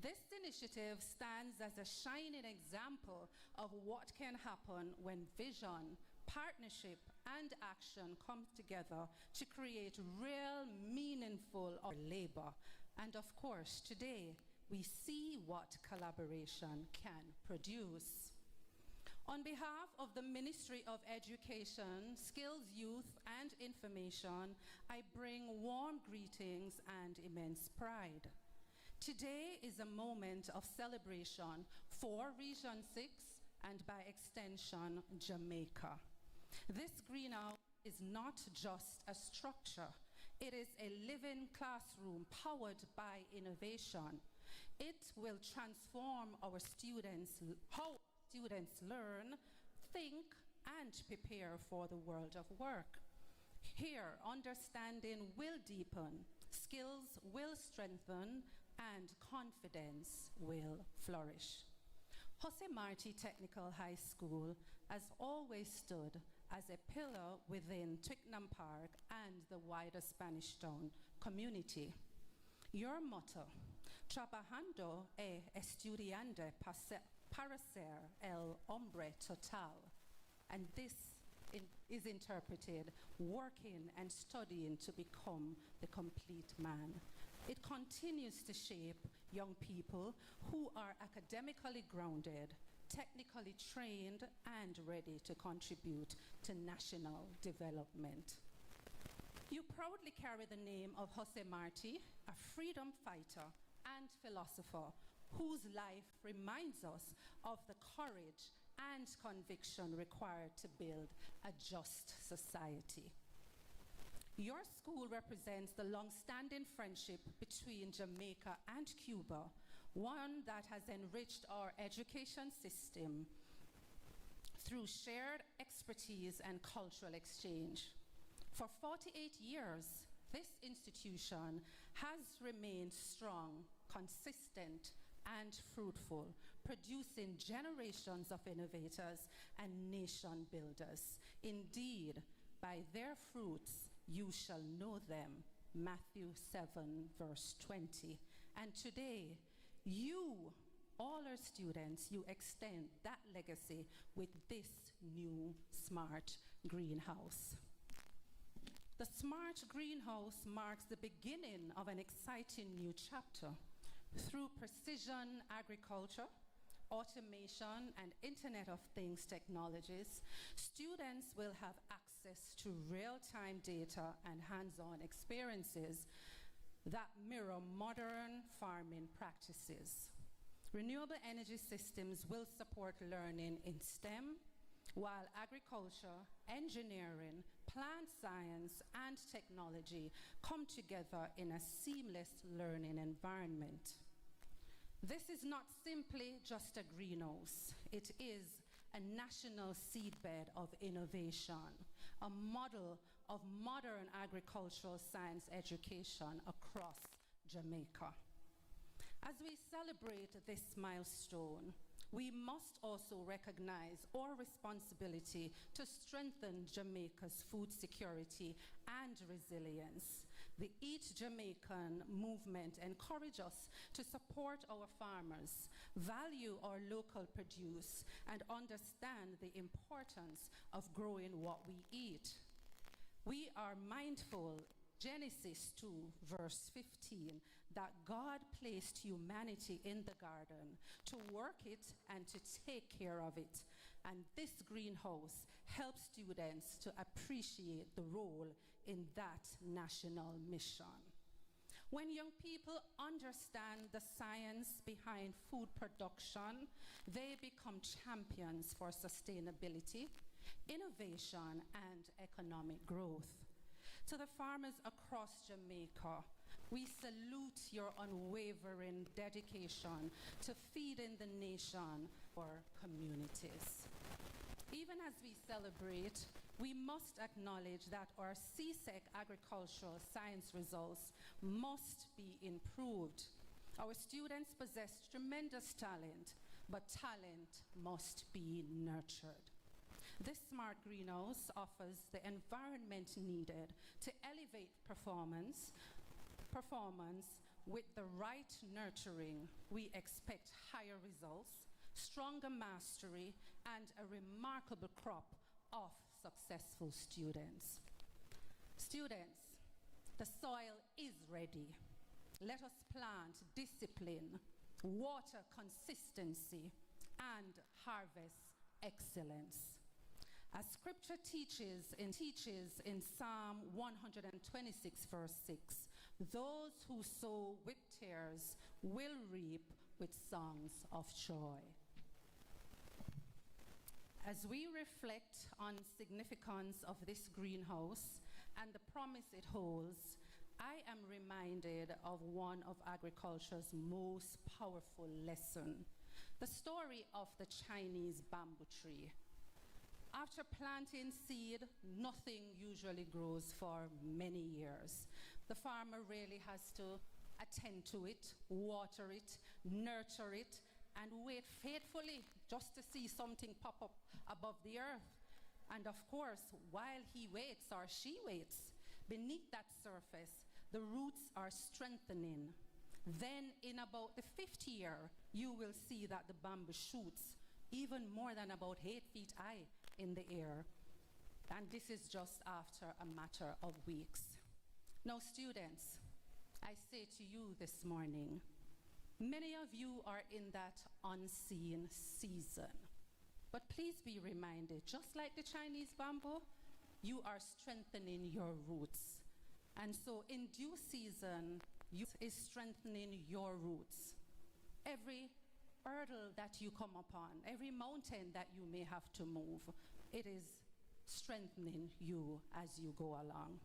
This initiative stands as a shining example of what can happen when vision, partnership, and action come together to create real, meaningful labor. And of course, today, we see what collaboration can produce. On behalf of the Ministry of Education, Skills, Youth, and Information, I bring warm greetings and immense pride. Today is a moment of celebration for Region 6 and by extension, Jamaica. This greenhouse is not just a structure. It is a living classroom powered by innovation. It will transform our students' students learn, think, and prepare for the world of work. Here, understanding will deepen, skills will strengthen, and confidence will flourish. Marti Technical High School has always stood as a pillar within Twickenham Park and the wider Spanish Town community. Your motto, Trabajando estudiando para ser el hombre total, and this is interpreted, working and studying to become the complete man. It continues to shape young people who are academically grounded, technically trained, and ready to contribute to national development. You proudly carry the name of Jose Marti, a freedom fighter and philosopher whose life reminds us of the courage and conviction required to build a just society. Your school represents the long-standing friendship between Jamaica and Cuba, one that has enriched our education system through shared expertise and cultural exchange. For 48 years, this institution has remained strong, consistent, and fruitful, producing generations of innovators and nation builders. Indeed, by their fruits you shall know them. Matthew 7, verse 20. And today, you, all our students, you extend that legacy with this new smart greenhouse. The smart greenhouse marks the beginning of an exciting new chapter. Through precision agriculture, automation, and Internet of Things technologies, students will have access to real-time data and hands-on experiences that mirror modern farming practices. Renewable energy systems will support learning in STEM, while agriculture, engineering, plant science, and technology come together in a seamless learning environment. This is not simply just a greenhouse. It is a national seedbed of innovation, a model of modern agricultural science education across Jamaica. As we celebrate this milestone, we must also recognize our responsibility to strengthen Jamaica's food security and resilience. The Eat Jamaican movement encourages us to support our farmers, value our local produce, and understand the importance of growing what we eat. We are mindful, Genesis 2, verse 15, that God placed humanity in the garden to work it and to take care of it. And this greenhouse helps students to appreciate the role in that national mission. When young people understand the science behind food production, they become champions for sustainability, innovation, and economic growth. To the farmers across Jamaica, we salute your unwavering dedication to feeding the nation or communities. Even as we celebrate, we must acknowledge that our CSEC agricultural science results must be improved. Our students possess tremendous talent, but talent must be nurtured. This smart greenhouse offers the environment needed to elevate performance. With the right nurturing, we expect higher results, stronger mastery, and a remarkable crop of successful students. Students, the soil is ready. Let us plant discipline, water consistency, and harvest excellence. As scripture teaches in Psalm 126, verse 6, those who sow with tears will reap with songs of joy. As we reflect on the significance of this greenhouse and the promise it holds, I am reminded of one of agriculture's most powerful lessons, The story of the Chinese bamboo tree. After planting seed, nothing usually grows for many years. The farmer really has to attend to it, water it, nurture it, and wait faithfully just to see something pop up above the earth. And of course, while he waits or she waits, beneath that surface, the roots are strengthening. Then in about the 5th year, you will see that the bamboo shoots even more than about 8 feet high in the air. And this is just after a matter of weeks. Now, students, I say to you this morning, many of you are in that unseen season. But please be reminded, just like the Chinese bamboo, you are strengthening your roots. And so in due season, you is strengthening your roots. Every hurdle that you come upon, every mountain that you may have to move, it is strengthening you as you go along.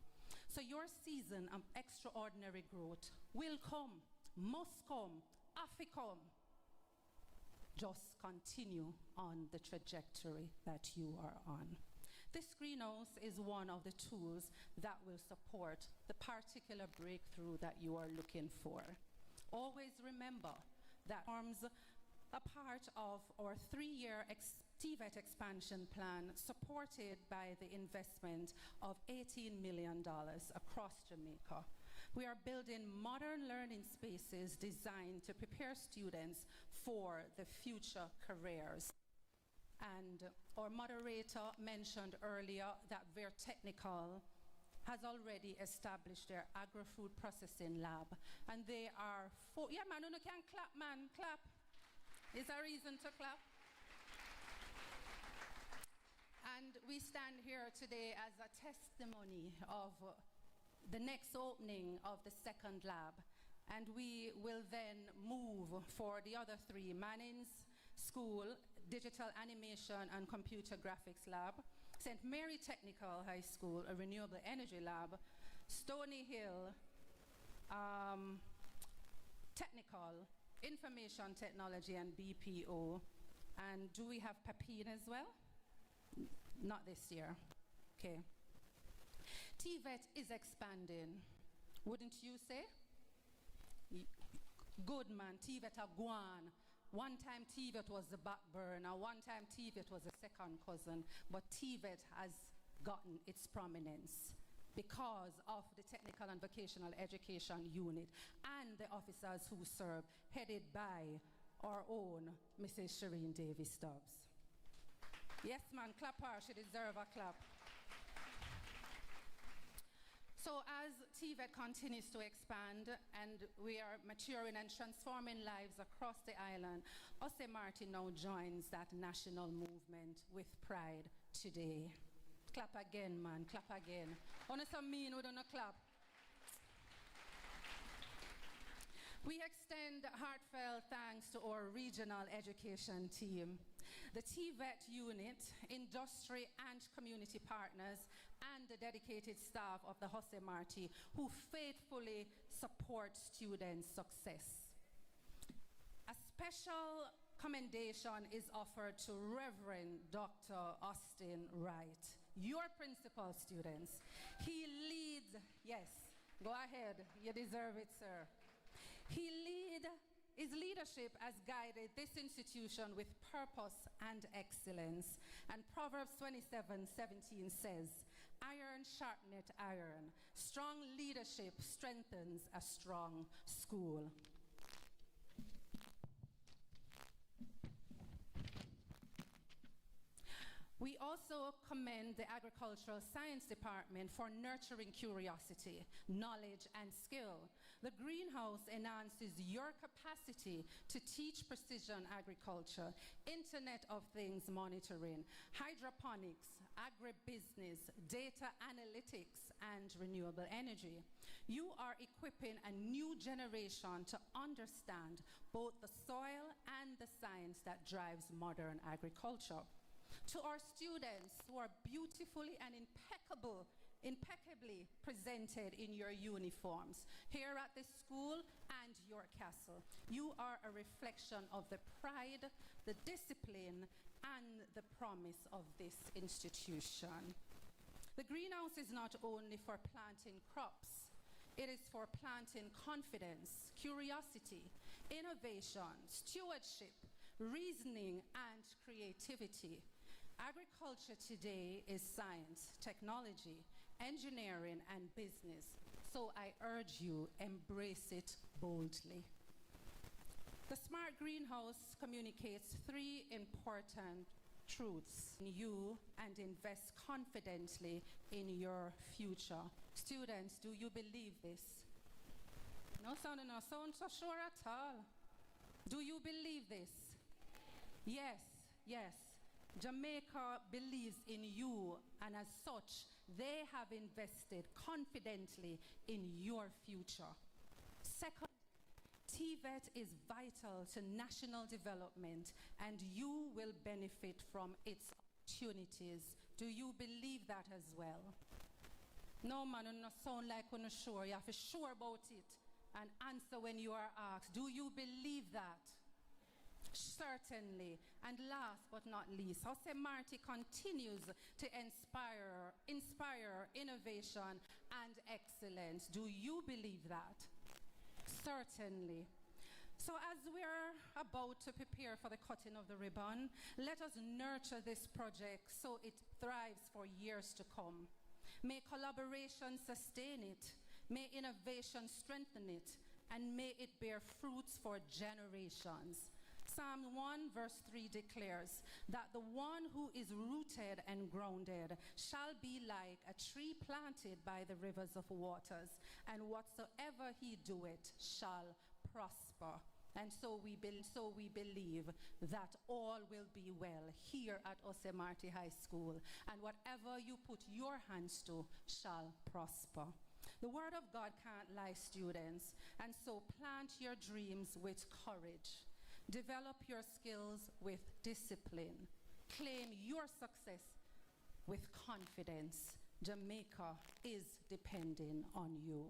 So your season of extraordinary growth will come, must come, have to come. Just continue on the trajectory that you are on. This greenhouse is one of the tools that will support the particular breakthrough that you are looking for. Always remember that forms a part of our 3-year TVET expansion plan, supported by the investment of $18 million across Jamaica. We are building modern learning spaces designed to prepare students for the future careers. And our moderator mentioned earlier that Technical has already established their agri-food processing lab. And they are yeah, man, you can clap, man, clap. Is there a reason to clap? And we stand here today as a testimony of the next opening of the 2nd lab. And we will then move for the other 3, Manning's School, Digital Animation and Computer Graphics Lab, St. Marti Technical High School, a Renewable Energy Lab, Stony Hill Technical, Information Technology and BPO. And do we have Papine as well? Not this year. Okay. TVET is expanding, wouldn't you say? Good man, TVET a guan. One time TVET was the back burner, one time TVET was a second cousin, but TVET has gotten its prominence because of the Technical and Vocational Education Unit and the officers who serve, headed by our own Mrs. Shireen Davis Stubbs. Yes, man, clap her, she deserves a clap. So as TVET continues to expand and we are maturing and transforming lives across the island, Marti now joins that national movement with pride today. Clap again, man, clap again. Honestly, mean we don't clap. We extend heartfelt thanks to our regional education team, the TVET unit, industry and community partners, and the dedicated staff of the Marti who faithfully support students' success. A special commendation is offered to Reverend Dr. Austin Wright, your principal, students. He leads, yes, go ahead, you deserve it, sir. His leadership has guided this institution with purpose and excellence. And Proverbs 27:17 says, "Iron sharpeneth iron. Strong leadership strengthens a strong school." We also commend the Agricultural Science Department for nurturing curiosity, knowledge, and skill. The greenhouse enhances your capacity to teach precision agriculture, Internet of Things monitoring, hydroponics, agribusiness, data analytics, and renewable energy. You are equipping a new generation to understand both the soil and the science that drives modern agriculture. To our students who are beautifully and impeccable impeccably presented in your uniforms here at this school and your castle. You are a reflection of the pride, the discipline, and the promise of this institution. The greenhouse is not only for planting crops, it is for planting confidence, curiosity, innovation, stewardship, reasoning, and creativity. Agriculture today is science, technology, engineering, and business. So I urge you, embrace it boldly. The Smart Greenhouse communicates 3 important truths in you and invest confidently in your future. Students, do you believe this? No sound so sure at all. Do you believe this? Yes, yes. Jamaica believes in you, and as such, they have invested confidently in your future. Second, TVET is vital to national development, and you will benefit from its opportunities. Do you believe that as well? No, man, you not sound like you're not sure. You have to be sure about it and answer when you are asked. Do you believe that? Certainly. And last but not least, how say Marti continues to inspire innovation and excellence. Do you believe that? Certainly. So as we're about to prepare for the cutting of the ribbon, let us nurture this project so it thrives for years to come. May collaboration sustain it, may innovation strengthen it, and may it bear fruits for generations. Psalm 1 verse 3 declares that the one who is rooted and grounded shall be like a tree planted by the rivers of waters, and whatsoever he doeth shall prosper. And so we believe that all will be well here at Marti High School, and whatever you put your hands to shall prosper. The word of God can't lie, students, and so plant your dreams with courage. Develop your skills with discipline. Claim your success with confidence. Jamaica is depending on you.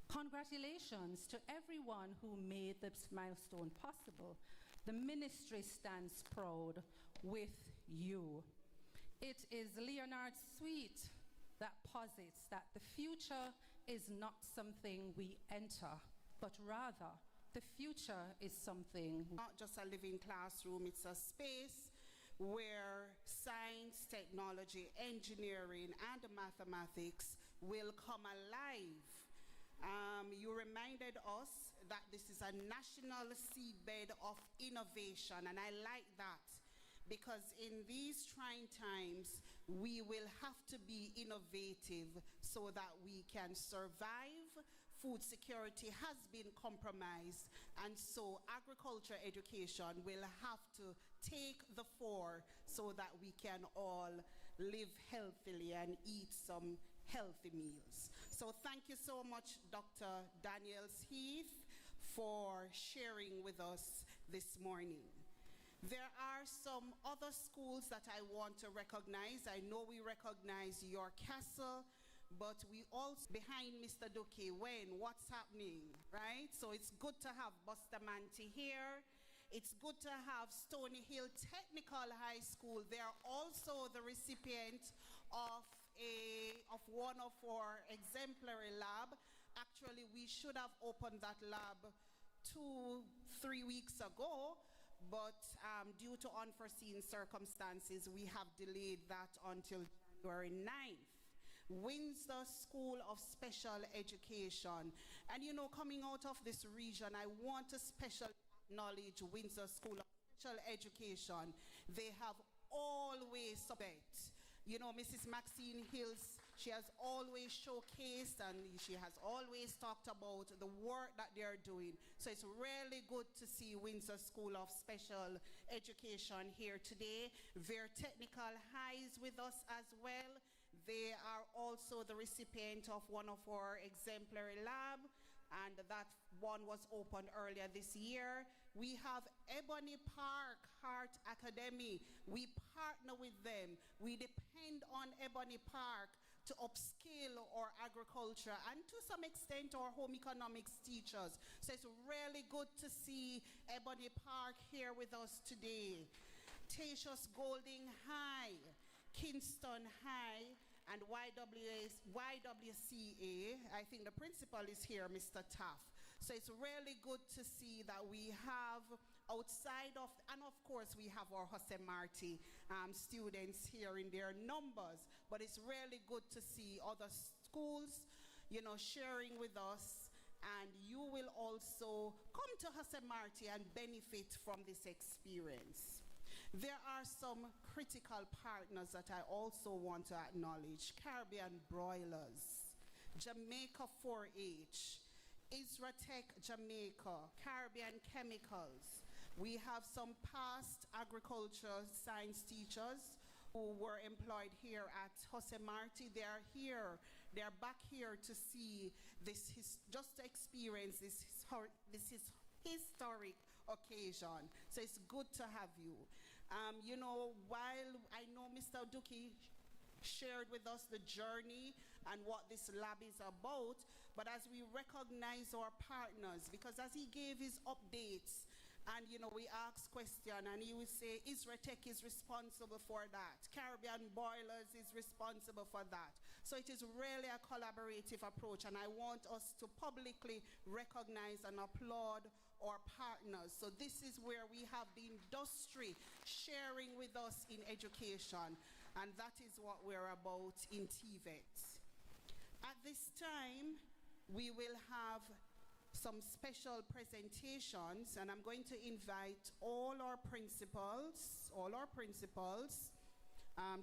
Congratulations to everyone who made this milestone possible. The ministry stands proud with you. It is Leonard Sweet that posits that the future is not something we enter, but rather the future is something. Not just a living classroom, it's a space where science, technology, engineering, and mathematics will come alive. You reminded us that this is a national seedbed of innovation, and I like that, because in these trying times, we will have to be innovative so that we can survive. Food security has been compromised, and so agriculture education will have to take the fore so that we can all live healthily and eat some healthy meals. So thank you so much, Dr. Daniels Heath, for sharing with us this morning. There are some other schools that I want to recognize. I know we recognize your castle, but we also, behind Mr. Duki, what's happening, right? So it's good to have Bustamante here. It's good to have Stony Hill Technical High School. They are also the recipient of one of our exemplary lab. Actually, we should have opened that lab 2-3 weeks ago, but due to unforeseen circumstances, we have delayed that until January 9th. Windsor School of Special Education. And you know, coming out of this region, I want to specially acknowledge Windsor School of Special Education. They have always support. You know, Mrs. Maxine Hills, she has always showcased and she has always talked about the work that they are doing. So it's really good to see Windsor School of Special Education here today. Their Technical High is with us as well. They are also the recipient of one of our exemplary lab, and that one was opened earlier this year. We have Ebony Park Heart Academy. We partner with them. We depend on Ebony Park to upskill our agriculture and to some extent our home economics teachers. So it's really good to see Ebony Park here with us today. Tatius Golding High, Kingston High, and YWCA. I think the principal is here, Mr. Taff. So it's really good to see that we have outside of, and of course we have our Jose Marti students here in their numbers, but it's really good to see other schools, you know, sharing with us, and you will also come to Jose Marti and benefit from this experience. There are some critical partners that I also want to acknowledge: Caribbean Broilers, Jamaica 4-H, Isratech Jamaica, Caribbean Chemicals. We have some past agriculture science teachers who were employed here at Jose Marti. They are here, they are back here to see this, just to experience this historic occasion. So it's good to have you. You know, while I know Mr. Duki shared with us the journey and what this lab is about, but as we recognize our partners, because as he gave his updates, and you know, we asked question, and he would say Isratech is responsible for that, Caribbean Boilers is responsible for that. So it is really a collaborative approach, and I want us to publicly recognize and applaud our partners. So this is where we have the industry sharing with us in education, and that is what we're about in TVET. At this time, we will have some special presentations, and I'm going to invite all our principals.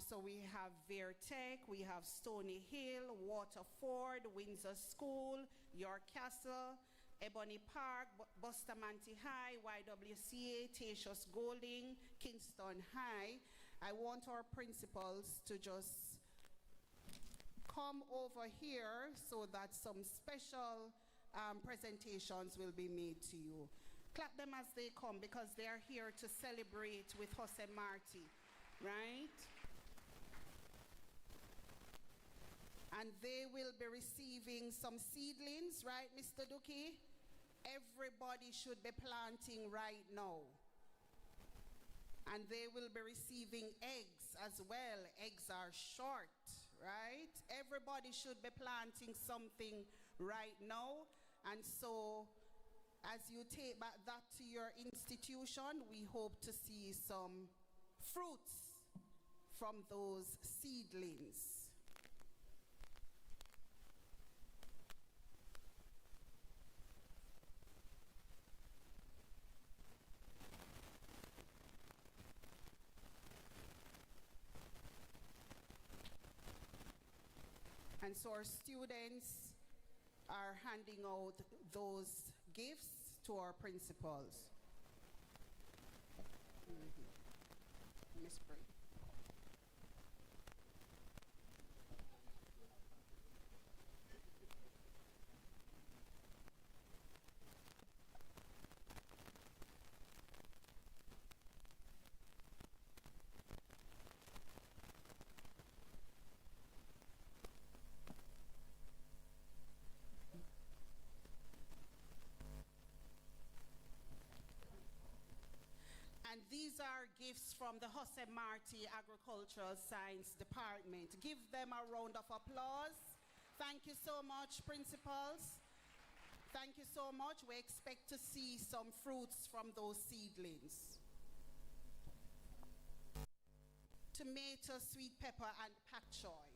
So we have Vertech, we have Stony Hill, Waterford, Windsor School, York Castle, Ebony Park, Bustamante High, YWCA, Tatius Golding, Kingston High. I want our principals to just come over here so that some special presentations will be made to you. Clap them as they come, because they are here to celebrate with Jose Marti, right? And they will be receiving some seedlings, right, Mr. Duki? Everybody should be planting right now. And they will be receiving eggs as well. Eggs are short, right? Everybody should be planting something right now. And so, as you take back that to your institution, we hope to see some fruits from those seedlings. And so our students are handing out those gifts to our principals. Miss Bray. And these are gifts from the Jose Marti Agricultural Science Department. Give them a round of applause. Thank you so much, principals. Thank you so much. We expect to see some fruits from those seedlings. Tomato, sweet pepper, and pak choy.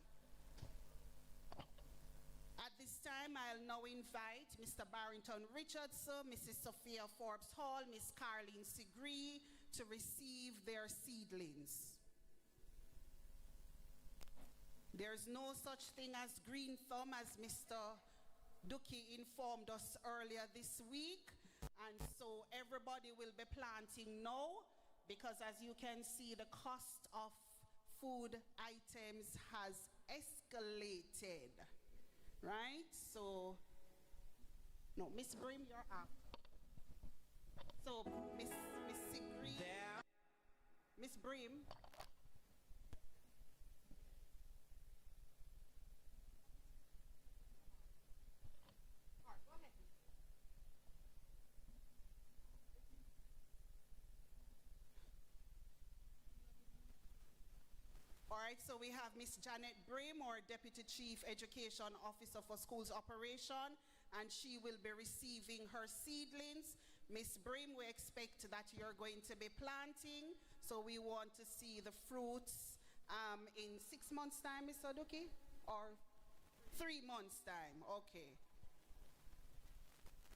At this time, I'll now invite Mr. Barrington Richardson, Mrs. Sophia Forbes Hall, Miss Carleen Sigree to receive their seedlings. There's no such thing as green thumb, as Mr. Duki informed us earlier this week. And so everybody will be planting now, because as you can see, the cost of food items has escalated. Right? So, no, Miss Brim, you're up. So, Miss Sigree. There. Miss Brim. right, so we have Miss Janet Brim, our Deputy Chief Education Officer for Schools Operation, and she will be receiving her seedlings. Miss Brim, we expect that you're going to be planting, so we want to see the fruits in 6 months' time, Mr. Duki, or 3 months' time, okay.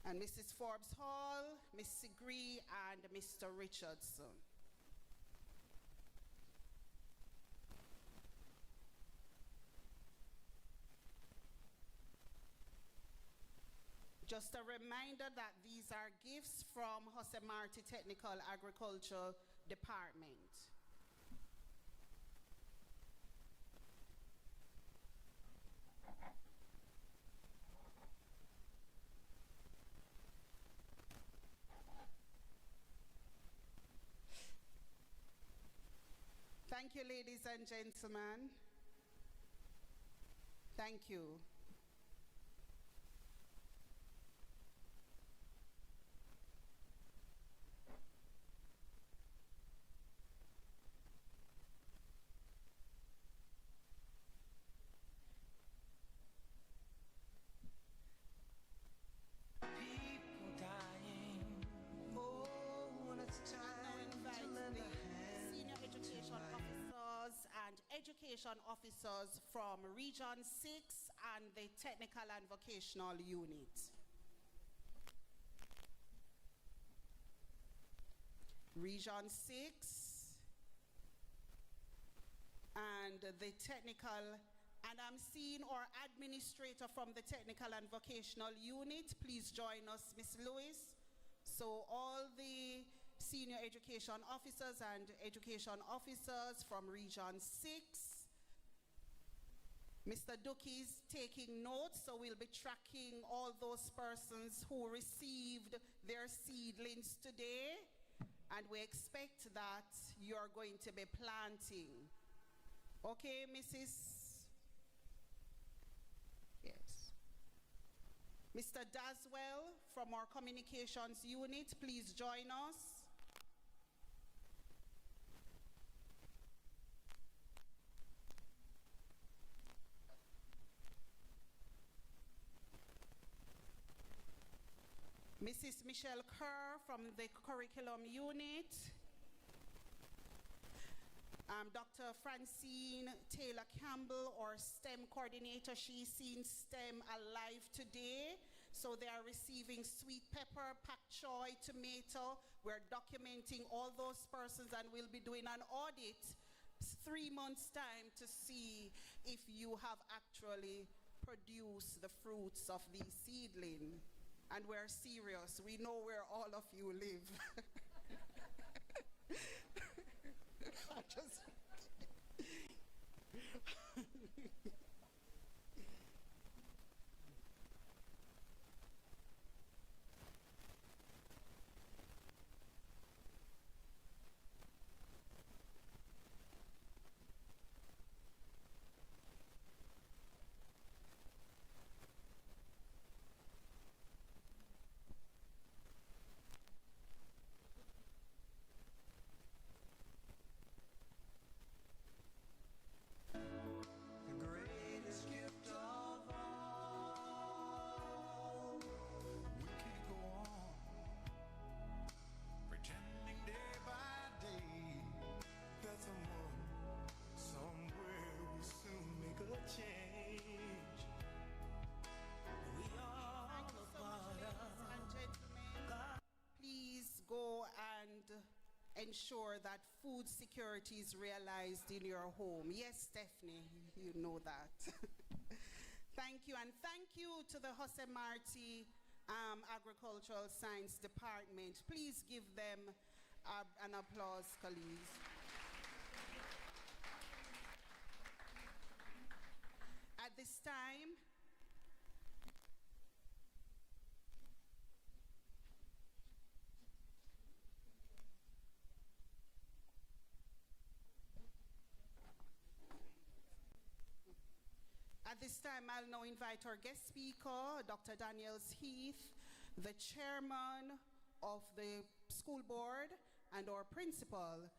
And Mrs. Forbes Hall, Miss Sigree, and Mr. Richardson. Just a reminder that these are gifts from Marti Technical Agriculture Department. Thank you, ladies and gentlemen. Thank you. Education officers from Region 6 and the Technical and Vocational Unit. Region 6 and the Technical, and I'm seeing our administrator from the Technical and Vocational Unit. Please join us, Miss Lewis. So all the senior education officers and education officers from Region 6. Mr. Duki is taking notes, so we'll be tracking all those persons who received their seedlings today, and we expect that you're going to be planting. Okay, Mrs. Yes. Mr. Daswell from our communications unit, please join us. Mrs. Michelle Kerr from the curriculum unit. Dr. Francine Taylor Campbell, our STEM coordinator, she's seen STEM alive today. So they are receiving sweet pepper, pak choy, tomato. We're documenting all those persons, and we'll be doing an audit 3 months' time to see if you have actually produced the fruits of the seedling. And we're serious. We know where all of you live. I just ensure that food security is realized in your home. Yes, Stephanie, you know that. Thank you, and thank you to the Marti Agricultural Science Department. Please give them an applause, colleagues. At this time, I'll now invite our guest speaker, Dr. Daniels Heath, the chairman of the school board, and our principal,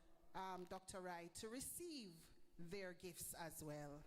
Dr. Wright, to receive their gifts as well.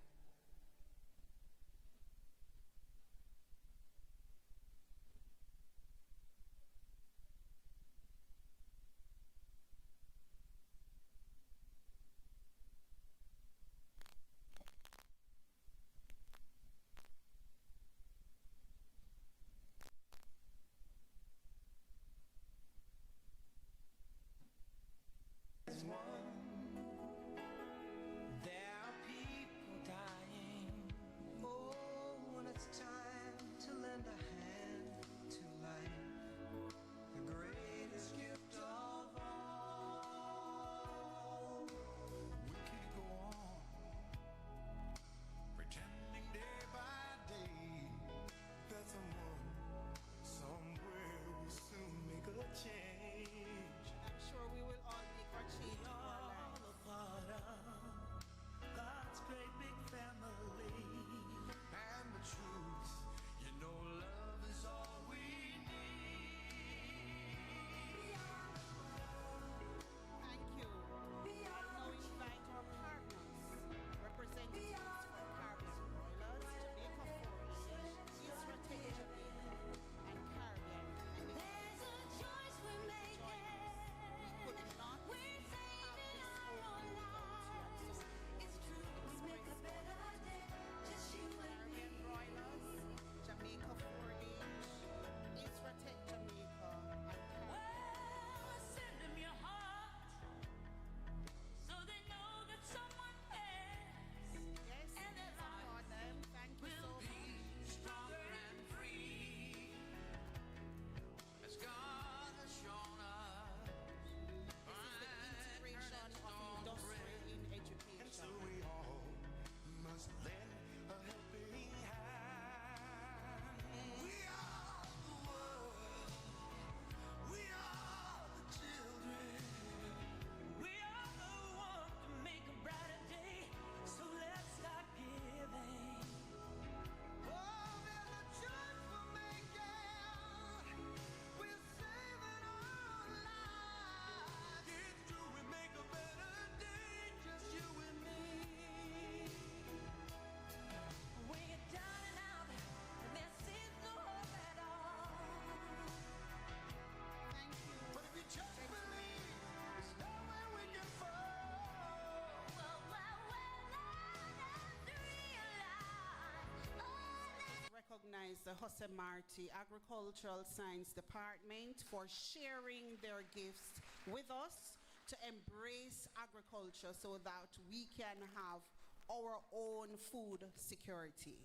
Recognize the Jose Marti Agricultural Science Department for sharing their gifts with us to embrace agriculture so that we can have our own food security.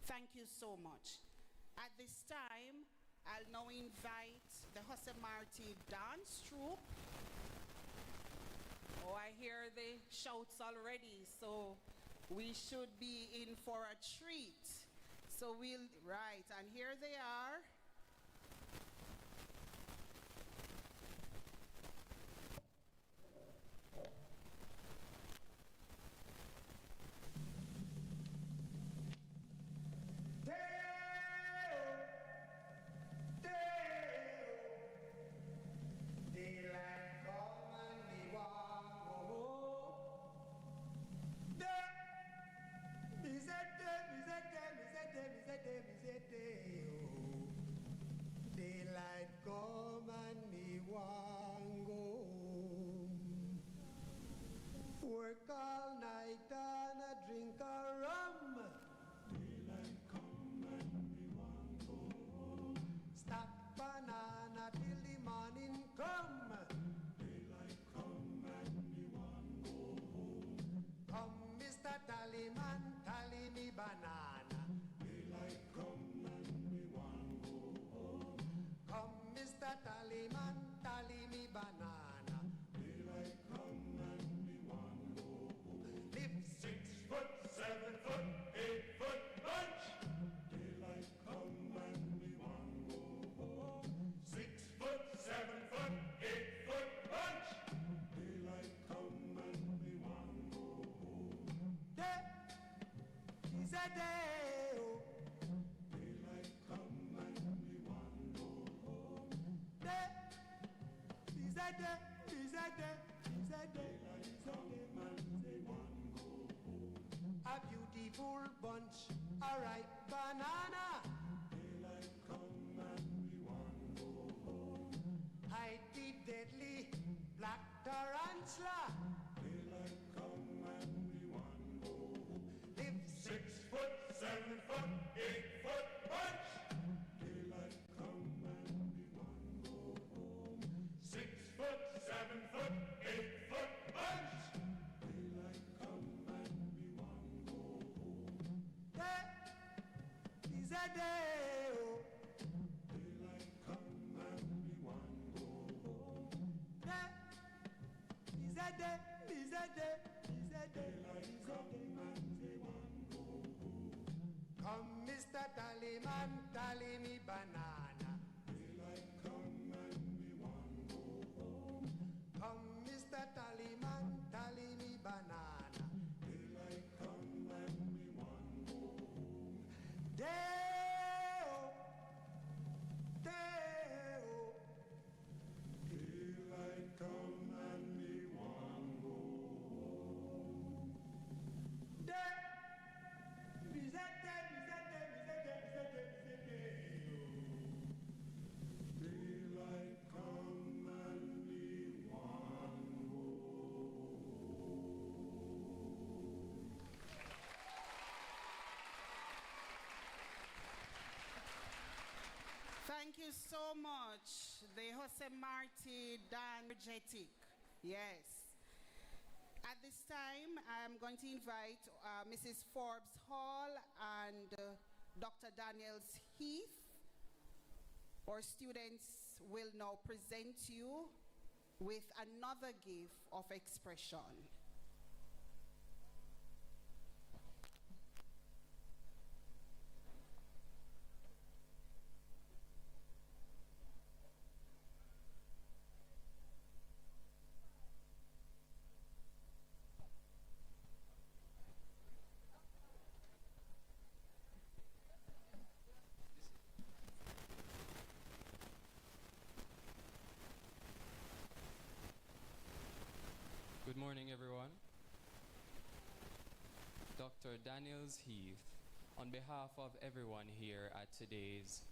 Thank you so much. At this time, I'll now invite the Jose Marti dance troupe. Oh, I hear the shouts already, so we should be in for a treat. So right, and here they are. Daylight come and me want go home. Work all night and a drink a rum. Daylight come and me want go home. Stack banana till the morning come. Daylight come and me want go home. Come, Mr. Tallyman, tally me banana. Daylight come and me want go home. Come, Mr. Tallyman, tally me banana. Daylight come and me want go home. Live 6 foot, 7 foot, 8 foot bunch. Daylight come and me want go home. 6 foot, 7 foot, 8 foot bunch. Daylight come and me want go home. Day is a day. Oh. Daylight come and me want go home. Day is a day. Is a day. Is a day. Daylight come and me want go home. a beautiful bunch, a ripe banana. Daylight come and we want go home. Hide the deadly black tarantula. Daylight come and we want go home. Live 6 foot, 7 foot, 8 foot bunch. Daylight come and we want go home. 6 foot, 7 foot, 8 foot bunch. Daylight come and we want go home. There is a day, oh. Daylight come and we want go home. There is a day, is a day, is a day, Daylight is a come day. and we want go home. Come, Mr. Tallyman, tally me banana. Daylight come and we want go home. Come, Mr. Tallyman, tally me banana. Daylight come and we want go home. Day-o, day-o. Daylight come and we want go home. Day. Bizete, bizete, bizete, bizete, bizete. Daylight come and we want go home. Thank you so much. The Jose Marti energetic. Yes. At this time, I'm going to invite Mrs. Forbes Hall and Dr. Daniels Heath. Our students will now present you with another gift of expression. Good morning, everyone. Dr. Daniels Heath, on behalf of everyone here at today's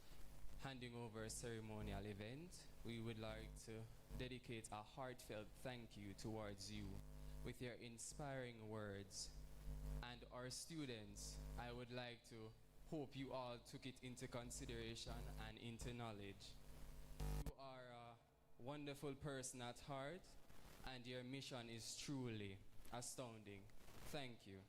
handing over ceremonial event, we would like to dedicate a heartfelt thank you towards you with your inspiring words. And our students, I would like to hope you all took it into consideration and into knowledge. You are a wonderful person at heart, and your mission is truly astounding. Thank you.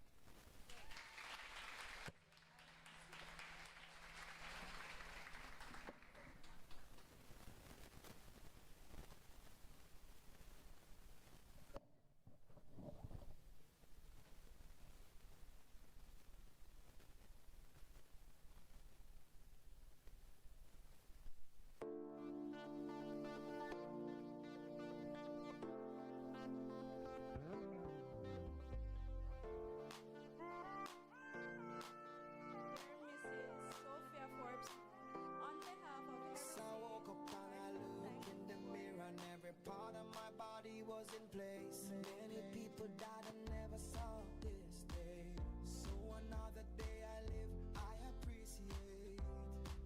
Part of my body was in place. Many people died and never saw this day. So another day I live, I appreciate.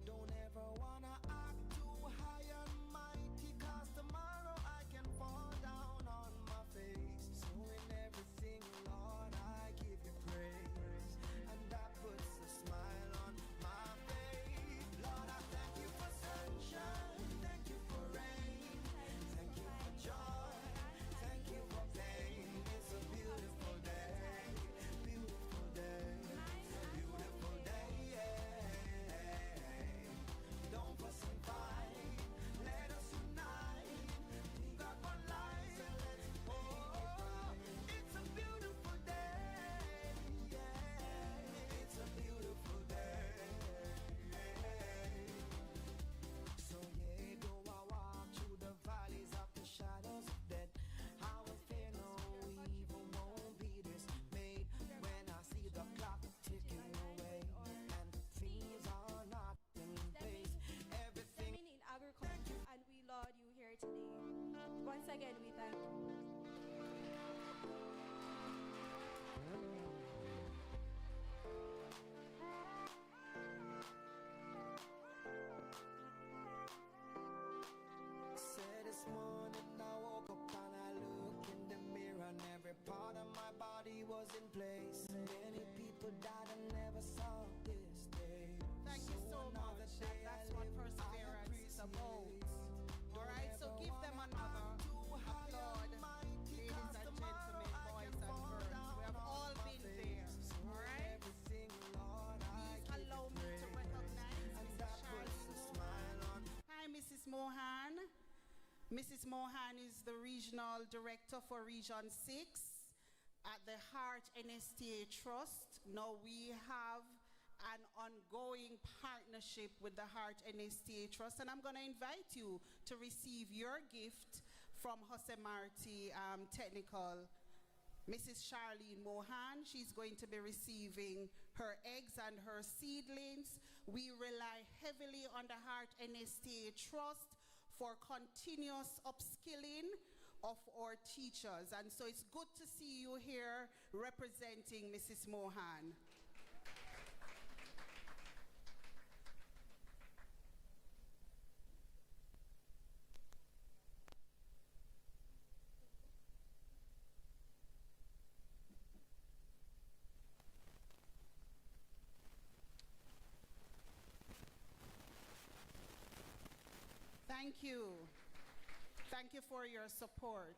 Don't ever wanna act too high and mighty, 'cause tomorrow I can fall down on my face. So in everything, Lord, I give you praise, and that puts a smile on my face. Lord, I thank you for sunshine, thank you for rain, thank you for joy, thank you for pain. It's a beautiful day, beautiful day, beautiful day, yeah. Don't fuss and fight, let us unite. We got one life, so let's it's a beautiful day, yeah. It's a beautiful day. So yeah, though I walk through the valleys of the shadows of death, I will fear no evil, won't be dismayed. When I see the clock ticking away and things are not in place, everything In agriculture, and we laud you here today. Once again, we thank you. Mrs. Mohan is the Regional Director for Region 6 at the Heart NSTA Trust. Now we have an ongoing partnership with the Heart NSTA Trust, and I'm going to invite you to receive your gift from Marti Technical. Mrs. Charlene Mohan, she's going to be receiving her eggs and her seedlings. We rely heavily on the Heart NSTA Trust for continuous upskilling of our teachers, and so it's good to see you here representing Mrs. Mohan. Thank you. Thank you for your support.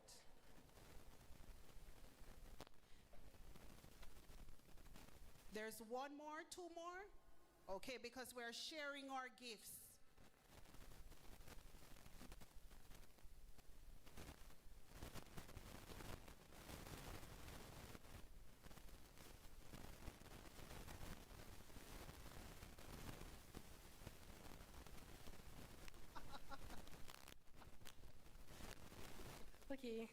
There's one more, two more? Okay, because we're sharing our gifts. Okay,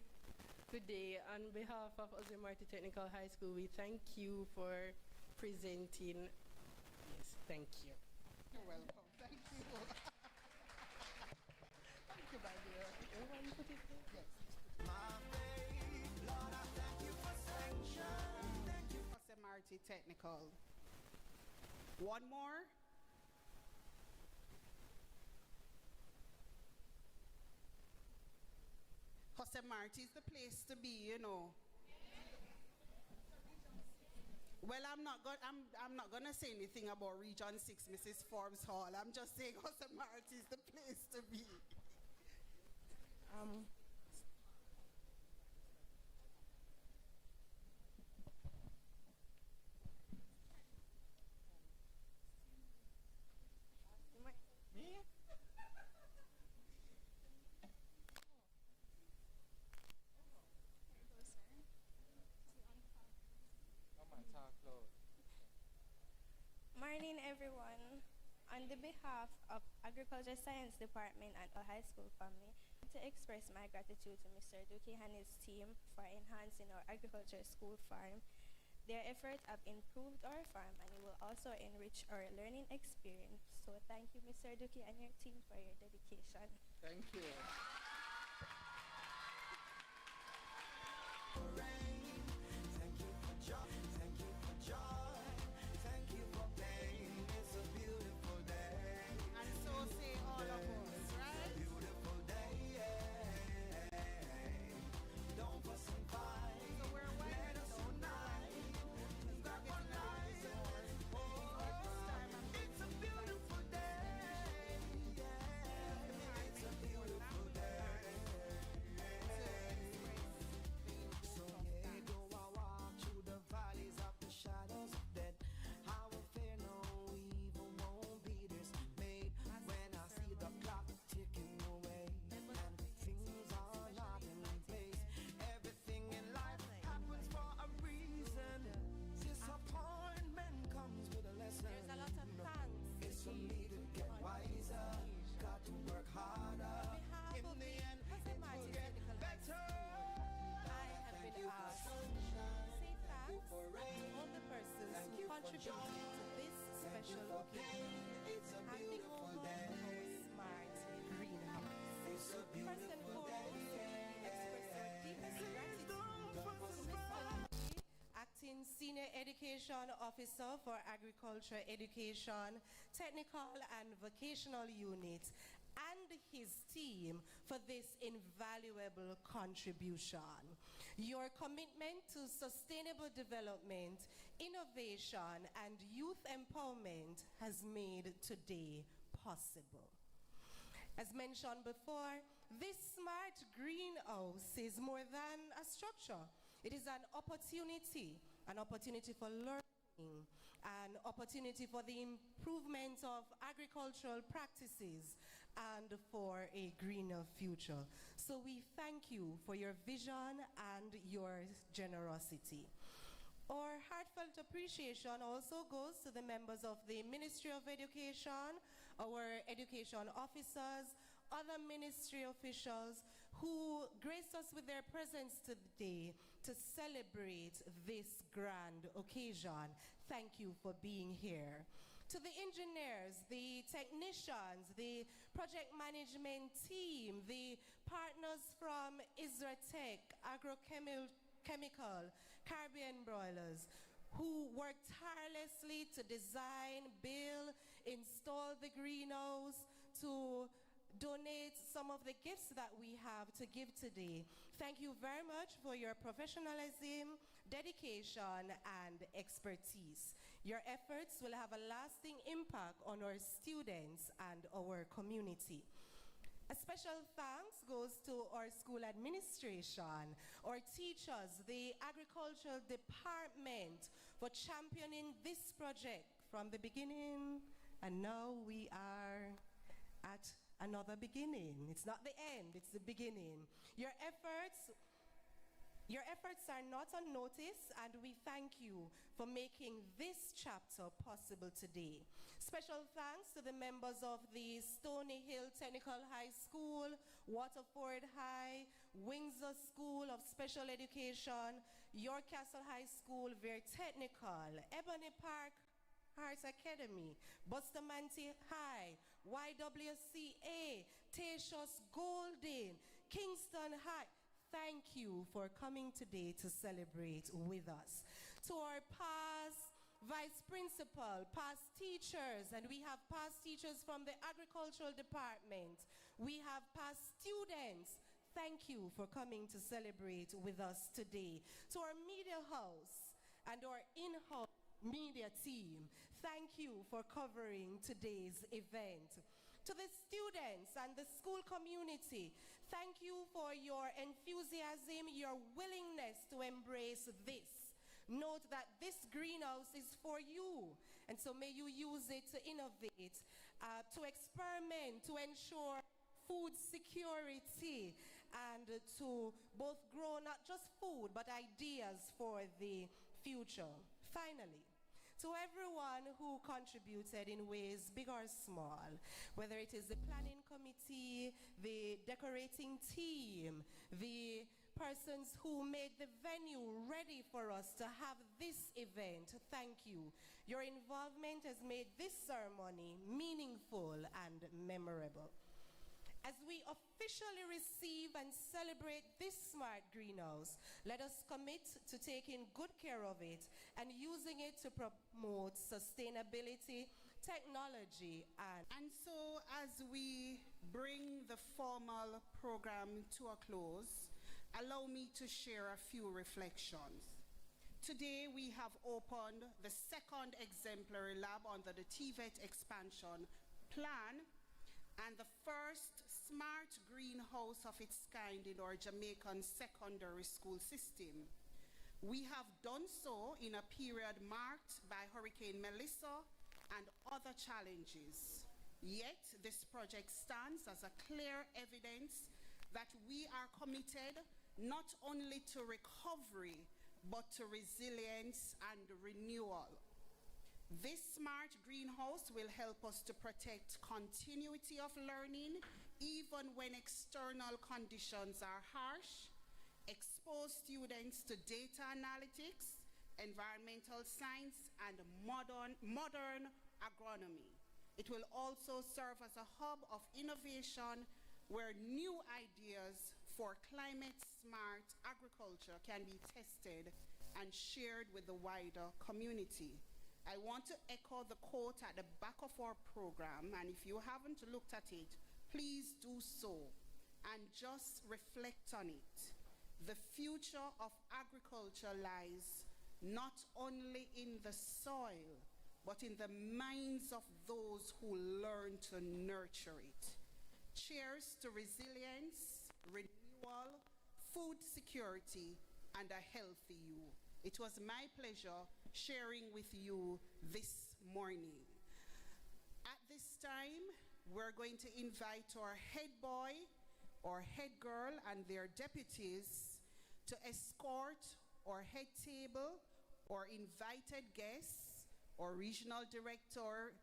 good day. On behalf of Marti Technical High School, we thank you for presenting. Yes, thank you. You're welcome. Thank you. Thank you, my dear. Everyone put it there? Yes. My faith, Lord, I thank you for sanction. Thank you. Marti Technical. One more. Marti is the place to be, you know. Well, I'm not gonna say anything about Region 6, Mrs. Forbes Hall. I'm just saying Marti is the place to be. Morning, everyone. On the behalf of Agriculture Science Department and our high school family, to express my gratitude to Mr. Duki and his team for enhancing our agriculture school farm. Their efforts have improved our farm and it will also enrich our learning experience. So thank you, Mr. Duki and your team, for your dedication. Thank you. Thank you for joy. Thank you for joy. Thank you for pain. It's a beautiful day. And so say all of us, right? Beautiful day. Don't fuss and fight. So we're Let us unite. We've got one life. It's a beautiful day. It's a beautiful day. So yeah, though I walk through the valleys of the shadows of death, I will fear no evil, won't be dismayed. When I see the clock ticking away and things are not in place, everything in life happens for a reason. Disappointment comes with a lesson. There's a lot of thanks. It's for me to get wiser, got to work harder. In the end, it will get better. I have been asked to say thanks to all the persons who contributed to this special occasion. It's a Handing beautiful over day. our smart greenhouse. It's a First and beautiful foremost, we day. express our deepest gratitude to Mr. Duki, Acting Senior Education Officer for Agriculture Education, Technical and Vocational Units, and his team for this invaluable contribution. Your commitment to sustainable development, innovation, and youth empowerment has made today possible. As mentioned before, this smart greenhouse is more than a structure. It is an opportunity for learning, an opportunity for the improvement of agricultural practices, and for a greener future. So we thank you for your vision and your generosity. Our heartfelt appreciation also goes to the members of the Ministry of Education, our education officers, other ministry officials who graced us with their presence today to celebrate this grand occasion. Thank you for being here. To the engineers, the technicians, the project management team, the partners from Isratech, Agrochemical, Caribbean Broilers, who worked tirelessly to design, build, install the greenhouse, to donate some of the gifts that we have to give today. Thank you very much for your professionalism, dedication, and expertise. Your efforts will have a lasting impact on our students and our community. A special thanks goes to our school administration, our teachers, the agricultural department for championing this project from the beginning, and now we are at another beginning. It's not the end, it's the beginning. Your efforts are not unnoticed, and we thank you for making this chapter possible today. Special thanks to the members of the Stony Hill Technical High School, Waterford High, Windsor School of Special Education, York Castle High School, Very Technical, Ebony Park Arts Academy, Bustamante High, YWCA, Tatius Golden, Kingston High. Thank you for coming today to celebrate with us. To our past vice principal, past teachers, and we have past teachers from the agricultural department. We have past students. Thank you for coming to celebrate with us today. To our media house and our in-house media team, thank you for covering today's event. To the students and the school community, thank you for your enthusiasm, your willingness to embrace this. Note that this greenhouse is for you, and so may you use it to innovate, to experiment, to ensure food security, and to both grow not just food, but ideas for the future. Finally, to everyone who contributed in ways big or small, whether it is the planning committee, the decorating team, the persons who made the venue ready for us to have this event, thank you. Your involvement has made this ceremony meaningful and memorable. As we officially receive and celebrate this smart greenhouse, let us commit to taking good care of it and using it to promote sustainability, technology, And so as we bring the formal program to a close, allow me to share a few reflections. Today we have opened the second exemplary lab under the TVET expansion plan and the first smart greenhouse of its kind in our Jamaican secondary school system. We have done so in a period marked by Hurricane Melissa and other challenges. Yet, this project stands as a clear evidence that we are committed not only to recovery, but to resilience and renewal. This smart greenhouse will help us to protect continuity of learning even when external conditions are harsh, expose students to data analytics, environmental science, and modern agronomy. It will also serve as a hub of innovation where new ideas for climate-smart agriculture can be tested and shared with the wider community. I want to echo the quote at the back of our program, and if you haven't looked at it, please do so and just reflect on it. The future of agriculture lies not only in the soil, but in the minds of those who learn to nurture it. Cheers to resilience, renewal, food security, and a healthy you. It was my pleasure sharing with you this morning. At this time, we're going to invite our head boy or head girl and their deputies to escort or head table or invited guests or regional director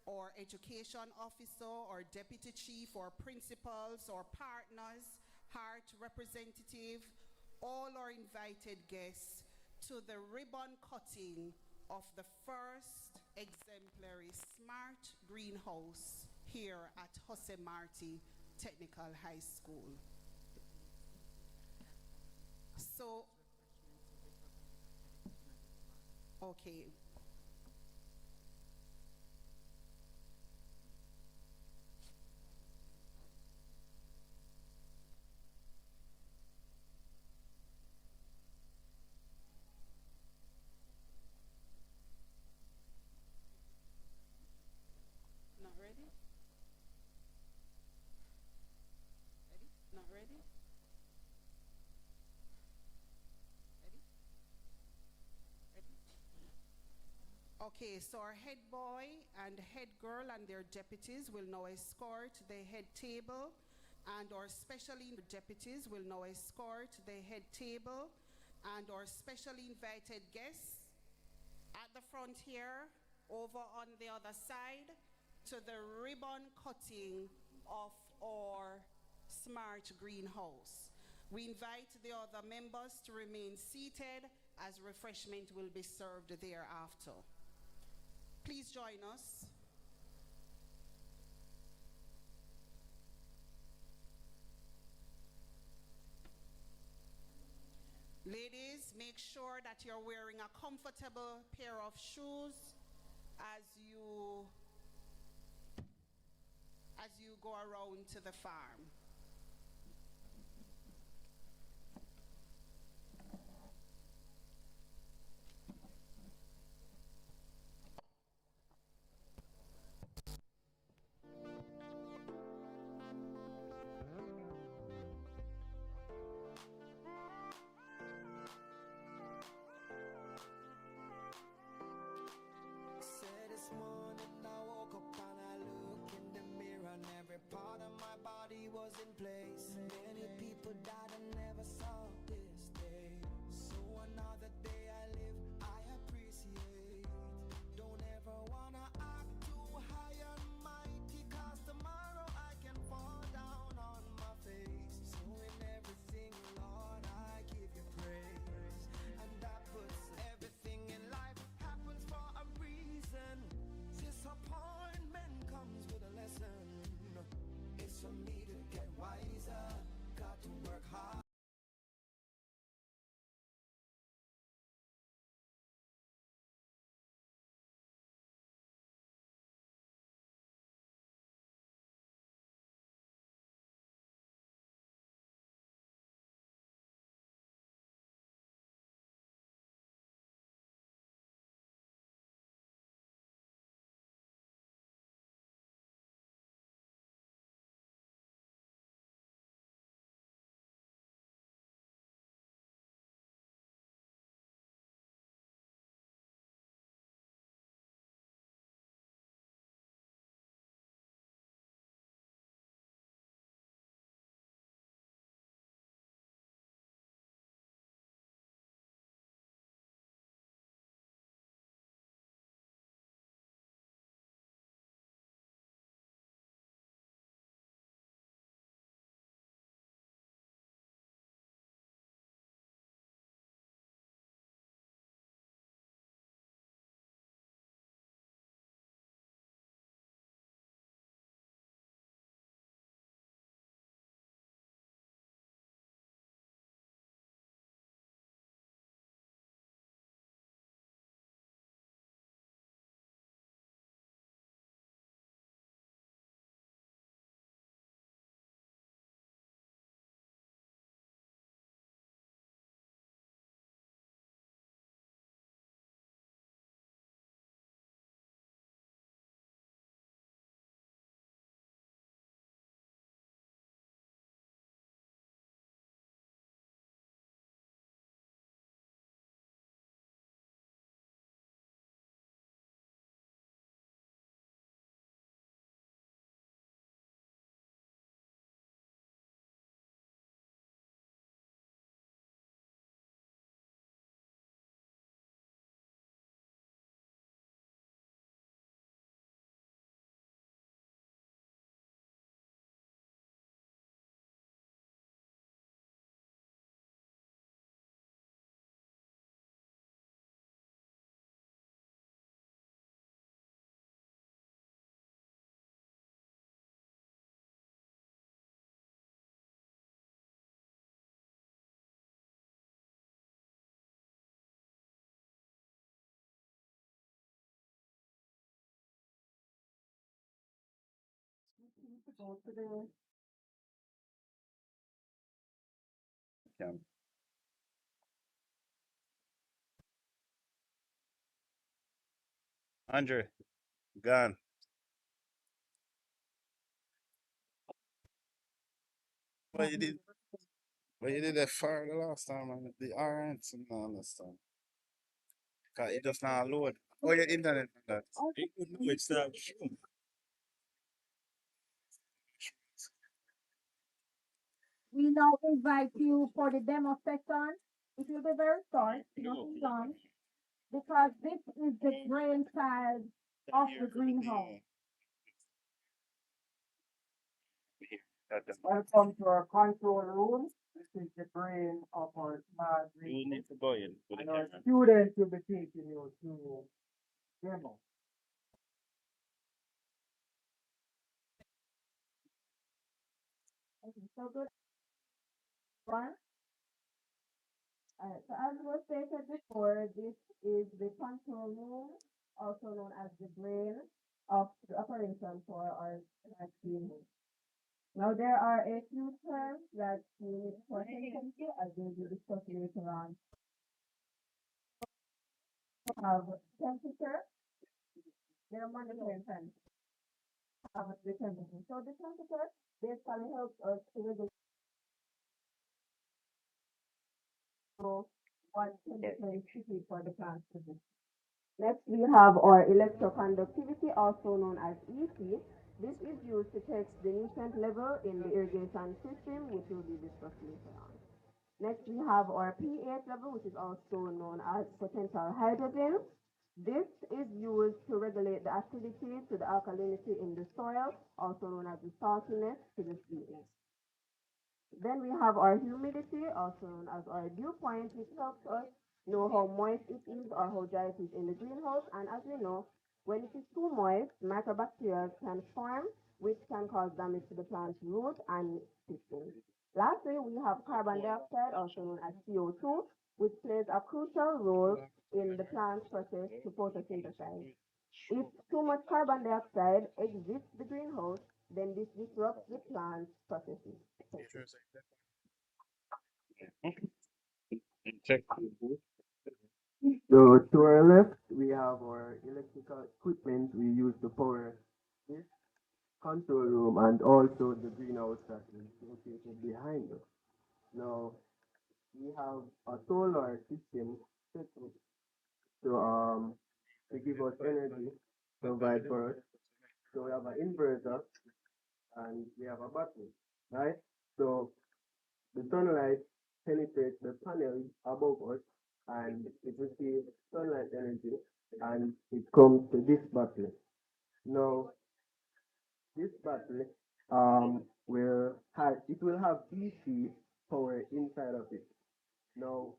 or education officer or deputy chief or principals or partners, heart representative, all our invited guests to the ribbon cutting of the first exemplary smart greenhouse here at Marti Technical High School. So, okay. Not ready? Ready? Not ready? Ready? Ready? Okay, so our head boy and head girl and their deputies will now escort the head table, and our specially deputies will now escort the head table and our specially invited guests at the front here, over on the other side, to the ribbon cutting of our smart greenhouse. We invite the other members to remain seated as refreshment will be served thereafter. Please join us. Ladies, make sure that you're wearing a comfortable pair of shoes as you go around to the farm. Say this morning I woke up and I look in the mirror and every part of my body was in to go to the Andre, gone. What you did? What you did that far the last time, man? The RNs and all that stuff. Cause it just not load. Oh, your internet and that. It could do it, start. We now invite you for the demo session. It will be very short, nothing long, because this is the brainchild of the greenhouse. Welcome to our control room. This is the brain of our smart You need to go in with the and our camera. students will be taking you to demo. Okay, so good one. So as was stated before, this is the control room, also known as the brain of the operation for our team. Now there are a few terms that you need to pay attention to as we will discuss later on. We have temperature, they're monitoring temperature. Have the temperature. So the temperature basically helps us to regulate what temperature is tricky for the plant to do. Next, we have our electroconductivity, also known as EC. This is used to test the nutrient level in the irrigation system, which will be discussed later on. Next, we have our pH level, which is also known as potential hydrogen. This is used to regulate the acidity to the alkalinity in the soil, also known as the saltiness to the pH. Then we have our humidity, also known as our dew point, which helps us know how moist it is or how dry it is in the greenhouse. And as we know, when it is too moist, microbacteria can form, which can cause damage to the plant's root and system. Lastly, we have carbon dioxide, also known as CO2, which plays a crucial role in the plant's process to photosynthesize. If too much carbon dioxide exits the greenhouse, then this disrupts the plant's processes. Check. So to our left, we have our electrical equipment we use to power this control room and also the greenhouse that is located behind us. Now, we have a solar system set up to give us energy, provide for us. So we have an inverter and we have a battery, right? So the sunlight penetrates the panel above us and it receives sunlight energy and it comes to this battery. Now, this battery will have DC power inside of it. Now,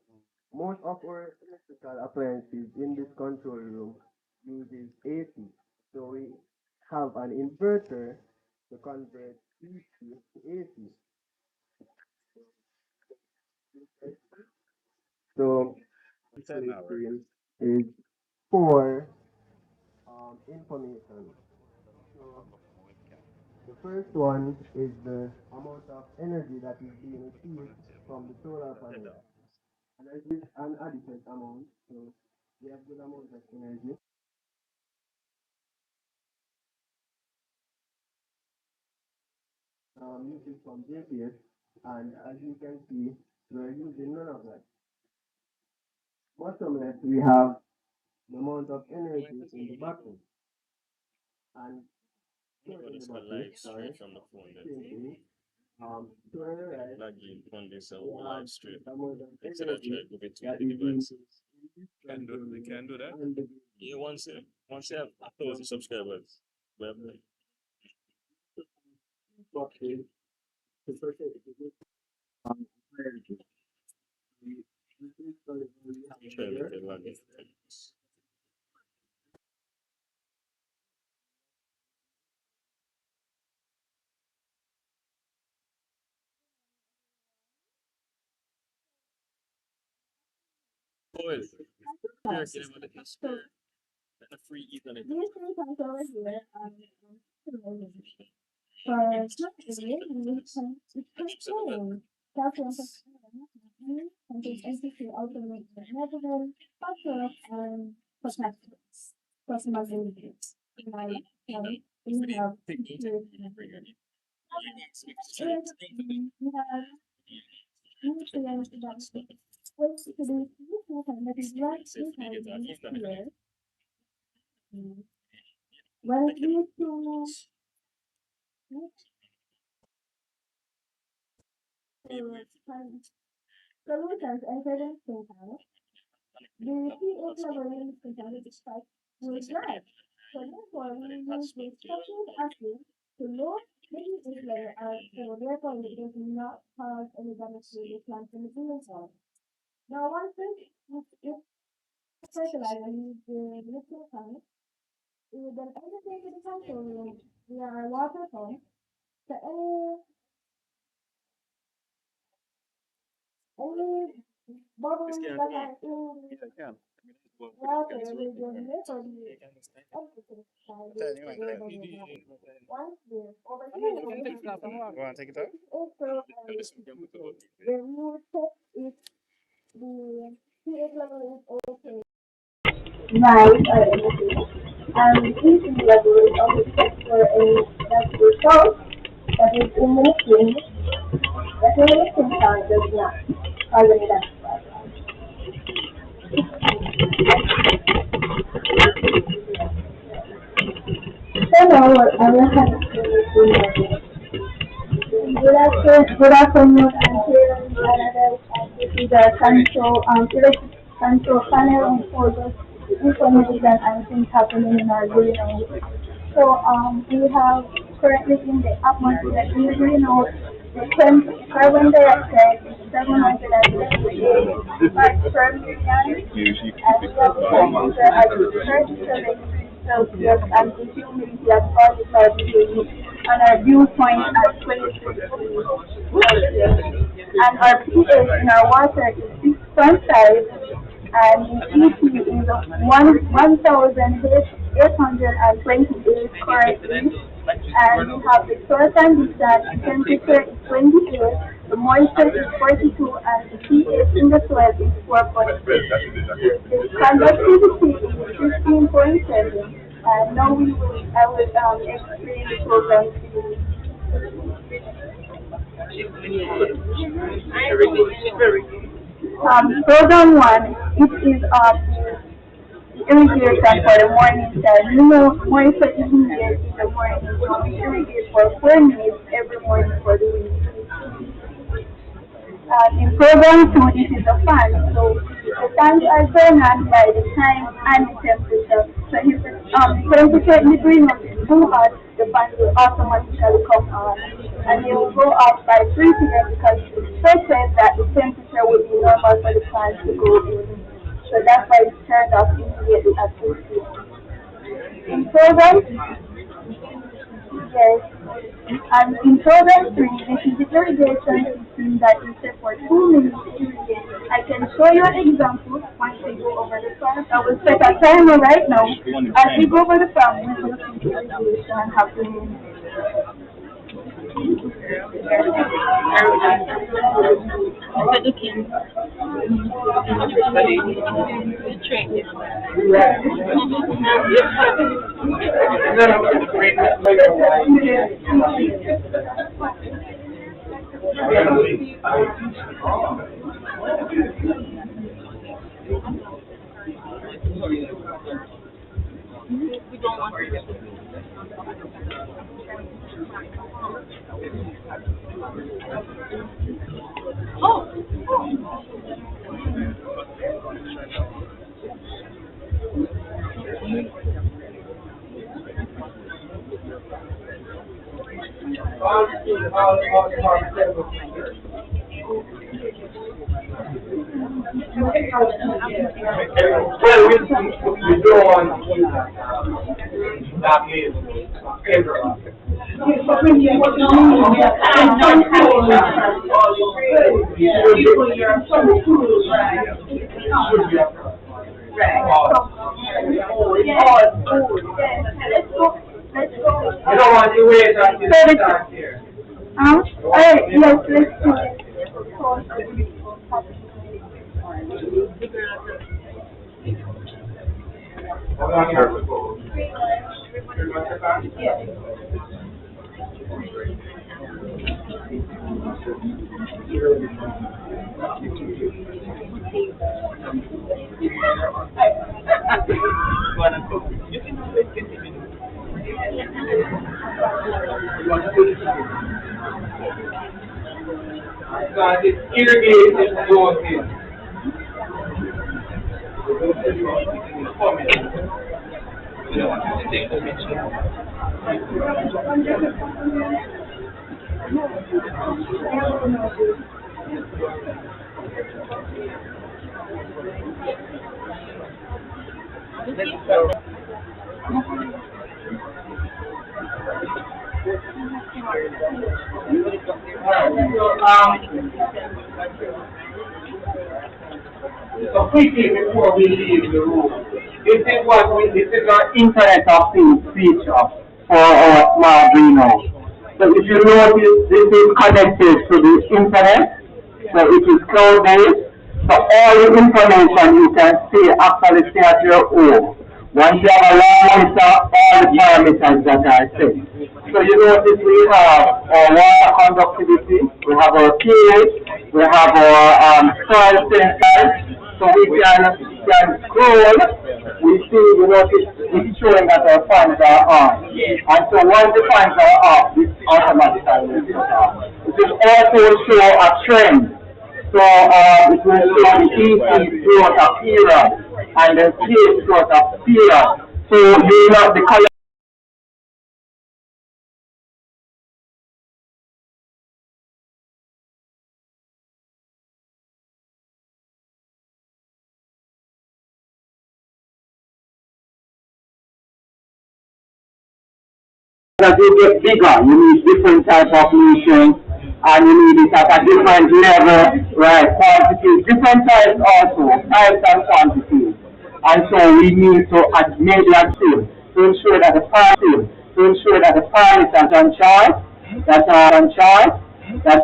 most of our electrical appliances in this control room uses AC. So we have an inverter to convert DC to AC. So screen is for information. So the first one is the amount of energy that is being received from the solar panel. And there is an adequate amount, so we have good amount of energy. This is from JPS, and as you can see, we're using none of that. Bottom left, we have the amount of energy in the battery. And here in the battery, sorry, same thing. To the right, Log in on this we have live stream. the amount of Instead of energy trying to get to that the is being devices. Can do that? and the Yeah, once you have 1,000 subscribers, well, battery to protect the energy. We basically have try to here. get log in. Boys, here, get him on the spear. And a free Ethernet. These things are over here. For Saturday, we contain self-emphasis contains NCC ultimate level, cultural and personal benefits. We have nutrients that helps to do that is right here. Well, due to solutions and credence data, the pH level in the totality spike will rise. So therefore, we use the structured acid to lower the pH level so therefore it does not cause any damage to the plant in the green soil. Now once if fertilizer is the liquid tank, we will then enter into the control room via our water pump. So any bubbles that are in water will be removed for the emphasis side. Once the overheating You want to take it out? also the remove check if the pH level is okay. Right, or anything. And the pH level is also checked for a result that is in the machine. That in the machine sound does not cause any damage. So now I will have good afternoon, I'm here in Canada, and this is our control panel on for the information and things happening in our greenhouse. So we have currently in the atmosphere in the greenhouse the carbon dioxide is 778 parts per million, and we have temperature at 37 Celsius and the humidity at 45 degrees, and our dew point at 26 degrees Celsius. And our pH in our water is 6.5, and the EC is 1,828 currently. And we have the soil condition, temperature is 28, the moisture is 42, and the pH in the soil is 4.6. The conductivity is 15.7, and now I will explain the program to you. Program 1, it is irrigation for the morning time. You know, moisture is needed in the morning, so we irrigate for 4 minutes every morning for the week. In program 2, this is a fan. So the fans are turned on by the time and the temperature. So if the temperature in the greenhouse is too hot, the fan will automatically come on, and it will go off by 3 p.m. because it says that the temperature will be normal for the fan to go in. So that's why it's turned off immediately at 2 p.m. In program, yes, and in program 3, this is the irrigation system that is set for 2 minutes to irrigate. I can show you an example once we go over the farm. I will set a timer right now. As we go over the farm, we will see the irrigation happening. We don't want to. Oh. Well, we go on that means you don't want while you wait until you start here. Yes, let's do it. Hold on here. Because it's irrigated zone here. So quickly before we leave the room, this is our Internet of Things feature for our smart greenhouse. So if you notice, this is connected to the internet, so it is cloud-based. So all the information you can see actually stay at your home. Once you have a long list of all the parameters that are set. So you notice we have our water conductivity, we have our pH, we have our soil sensors. So we can scroll, we see, you notice it's showing that our fans are on. And so once the fans are off, this automatically will be off. It will also show a trend. So it will show the EC throughout a period and the pH throughout a period. So you know the color. As you get bigger, you need different types of nutrients, and you need it at a different level, right? Quantities, different types also, types and quantities. And so we need to make that still to ensure that the parameters on chart, that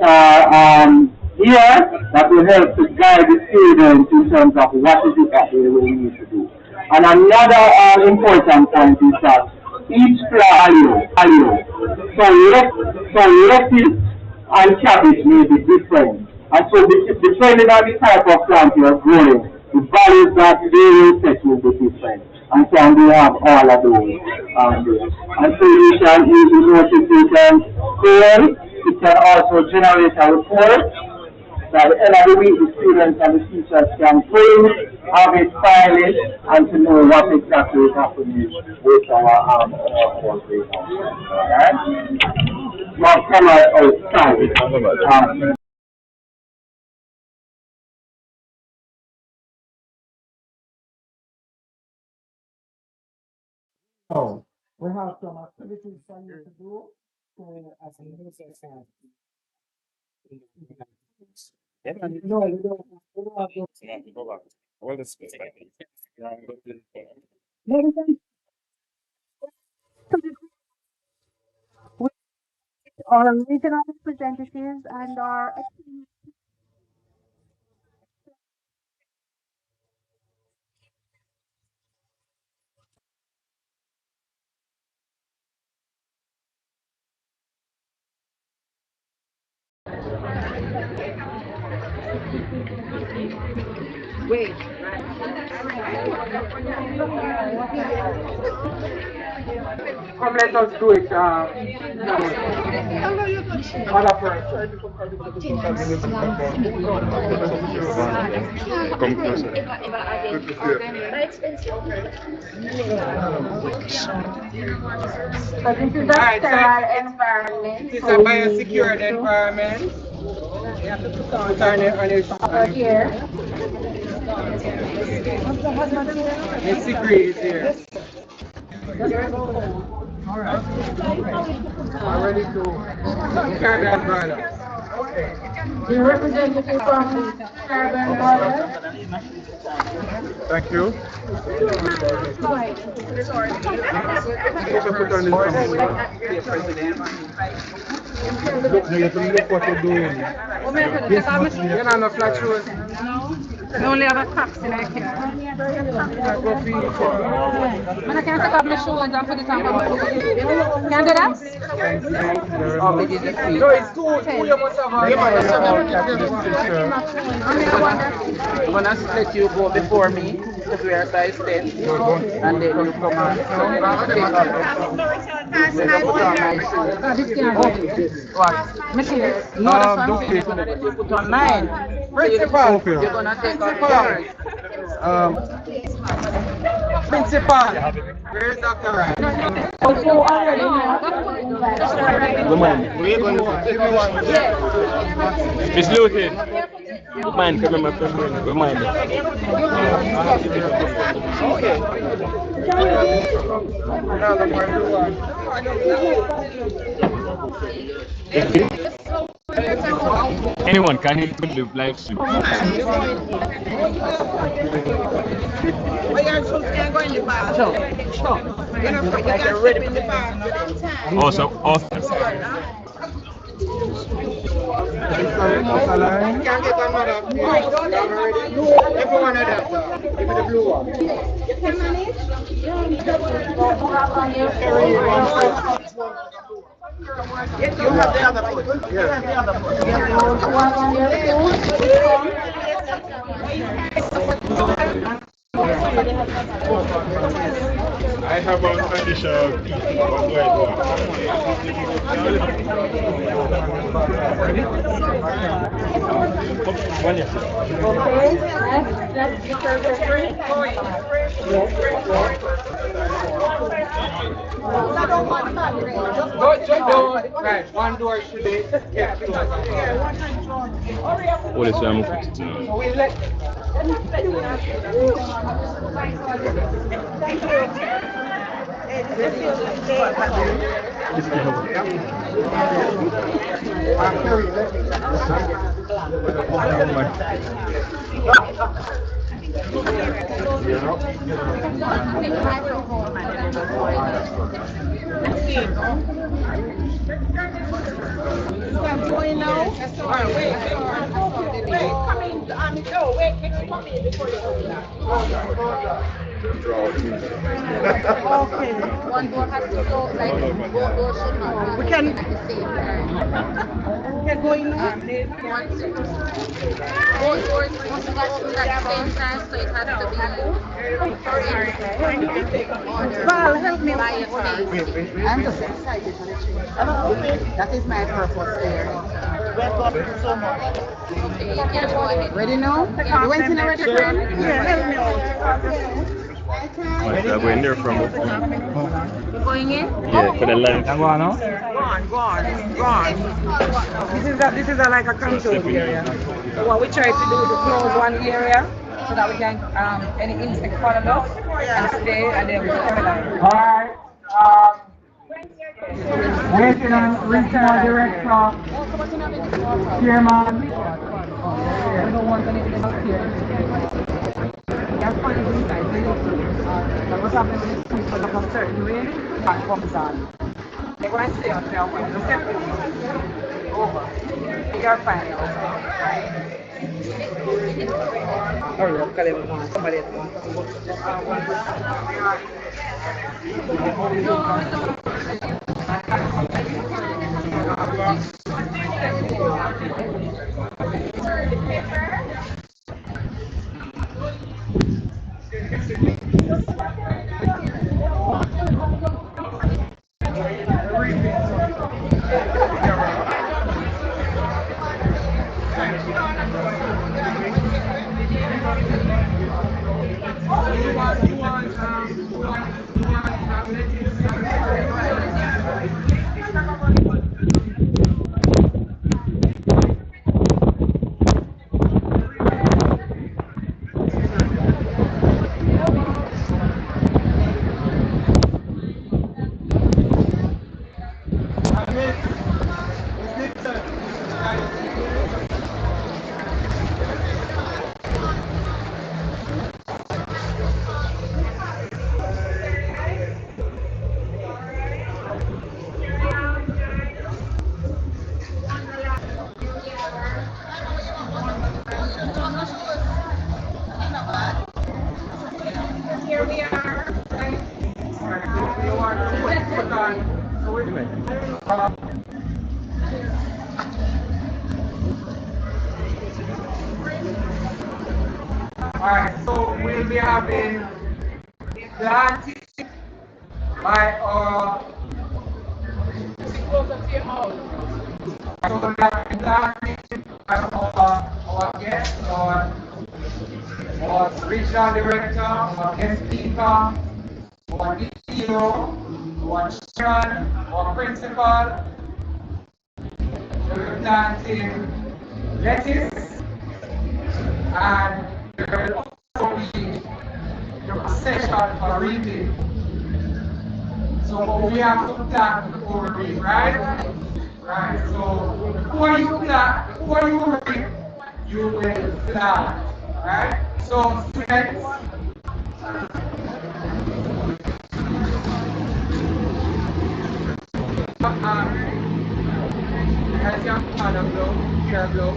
are here, that will help to guide the students in terms of what is it that they will need to do. And another important point is that each value, so lettuce and cabbage may be different. And so depending on the type of plant you are growing, the values that they will set will be different. And so we have all of those. And so you can use notification code. It can also generate a report. By the end of the week, the students and the teachers can print, have it, file it, and to know what exactly is happening with our grade. Alright? Now come outside. So we have some activities for you to do. So as a minister said, Our regional representatives and our Wait. Come, let us do it. Other person. So this is a sterile environment. This is a biosecured environment. You have to put on it Here. Miss Degree is here. Alright. I'm ready to carry that brother. The representative from Carbon Brothers. Thank you. Look, you have to look what you're doing. You're not no flat shoes. I only have a crocs in my car. And I can take off my shoes and put it on my foot. Can I do that? No, it's two you must have. I'm going to let you go before me because we are size 10 and then you come on. What? No, that's what I'm saying. You're going to put on mine. Principal. You're going to take off yours. Principal. Where is Dr. Ryan? Miss Luton. Mine, come my friend. Remind me. Anyone can live live stream. Also, Can't get another. Everyone of them. Give me the blue one. You have the other foot. You have the other foot. I have an additional Right, one door should be. What is that? Going now? Alright, wait, come in on the door. Wait, come in before you go down. Okay. One door has to go, like, both doors should not be we can at the same time. Okay, going now? Both doors must be open at the same time, so it has to be Val, help me. By your face. I'm just excited for the change. That is my purpose there. Ready now? You went in already, friend? Yeah, help me out. Where going there from? Going in? Yeah, for the lunch. Go on. This is like a control area. So what we try to do is to close one area so that we can any insect follow us and stay and then we sterilize. Alright. Waiting on regional director, chairman. We don't want anything else here. That's funny inside. But what's happening with this people look a certain way and comes on. They're going to stay on their way. Look at this. Over. You're fine. Hurry up, Caleb. Somebody else wants Alright, so we'll be having planting by our so we'll be having planting by our guest, our regional director, our guest speaker, our DPO, our chairman, our principal. We'll be planting lettuce, and there will also be a session for reading. So we have to plan before we read, right? Right. So before you read, you will plan. Right? So students, as your father blow, here blow.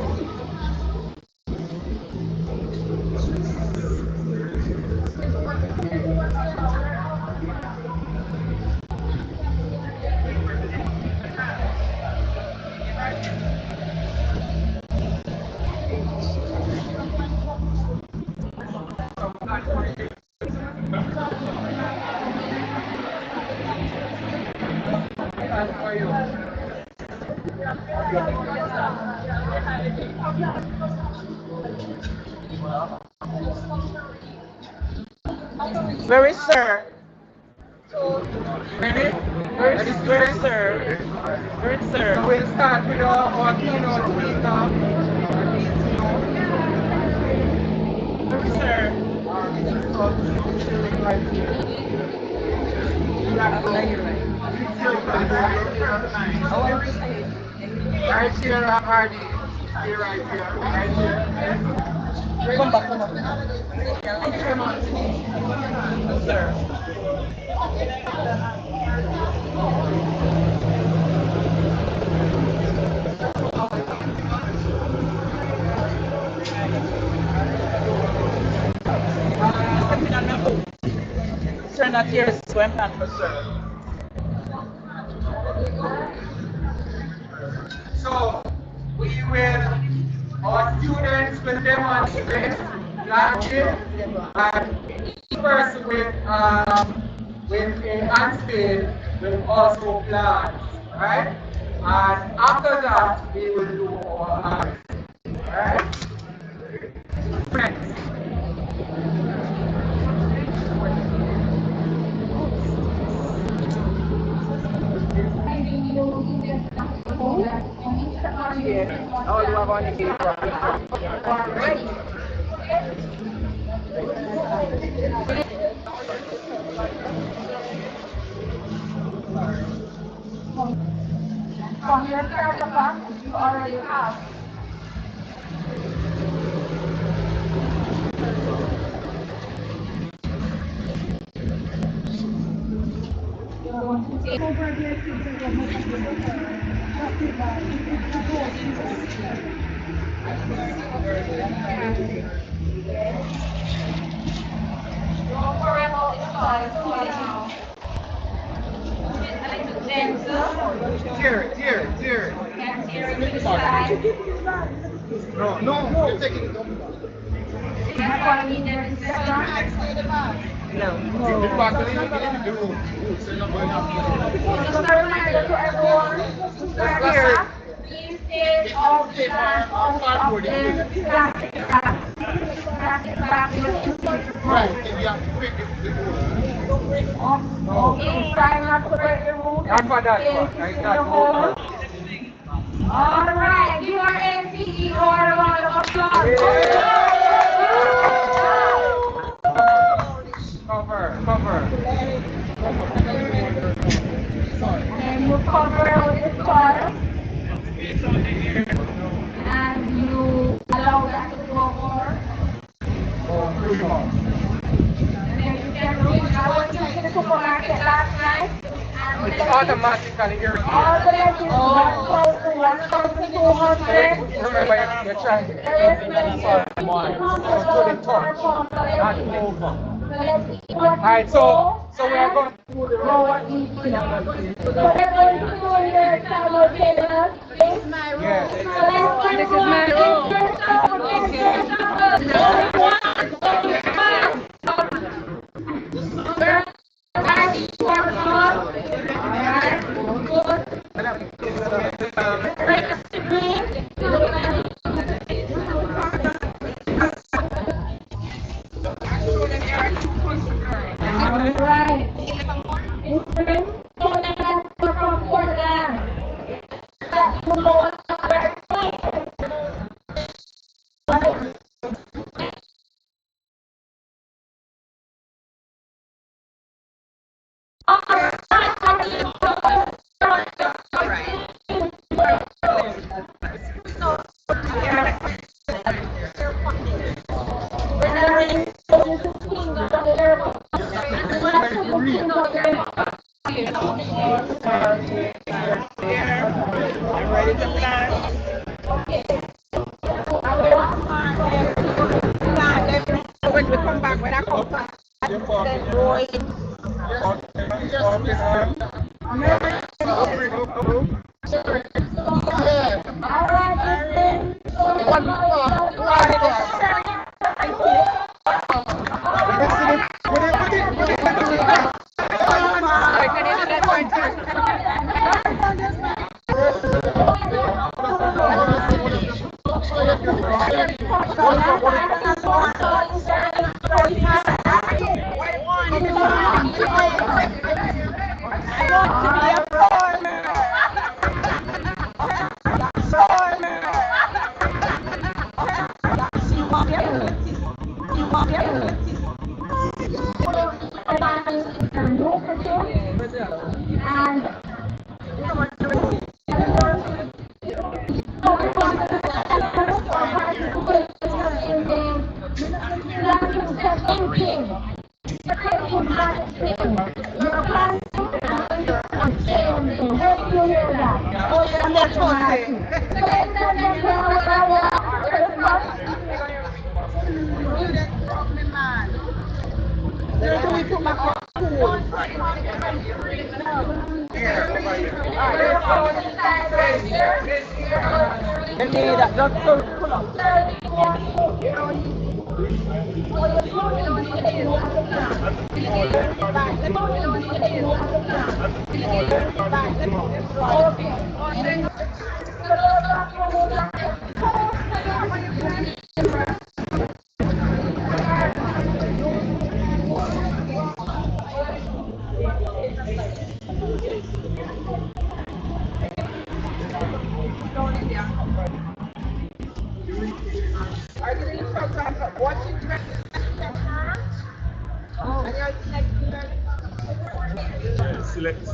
Where is sir? Ready? Where is sir? Where is sir? So we'll start with our keynote speaker. Where is sir? Right here, Marty. Here, right here. Right here. Come back. Yes, sir. Sir, not here, swim not for sir. So, our students will demonstrate planting, and each person with a hand spade will also plant, right? And after that, we will do our harvest, right? Friends. Oh, you have on the key. From your character, you already have. Take over Tear. No, you're taking it. No. Please take off the all right, give our MCE a round of applause. Cover. And you cover with the car. And you allow that to go more. And then you can reach. I went to the supermarket last night. It's automatically here. All the letters 1,200. Remember, you're trying to get Alright, so we are going to do the road. So everyone to do your simultaneous. This is my road. This is my road. Alright. Instrument, from Portland. That's the most when we come back, when I come back,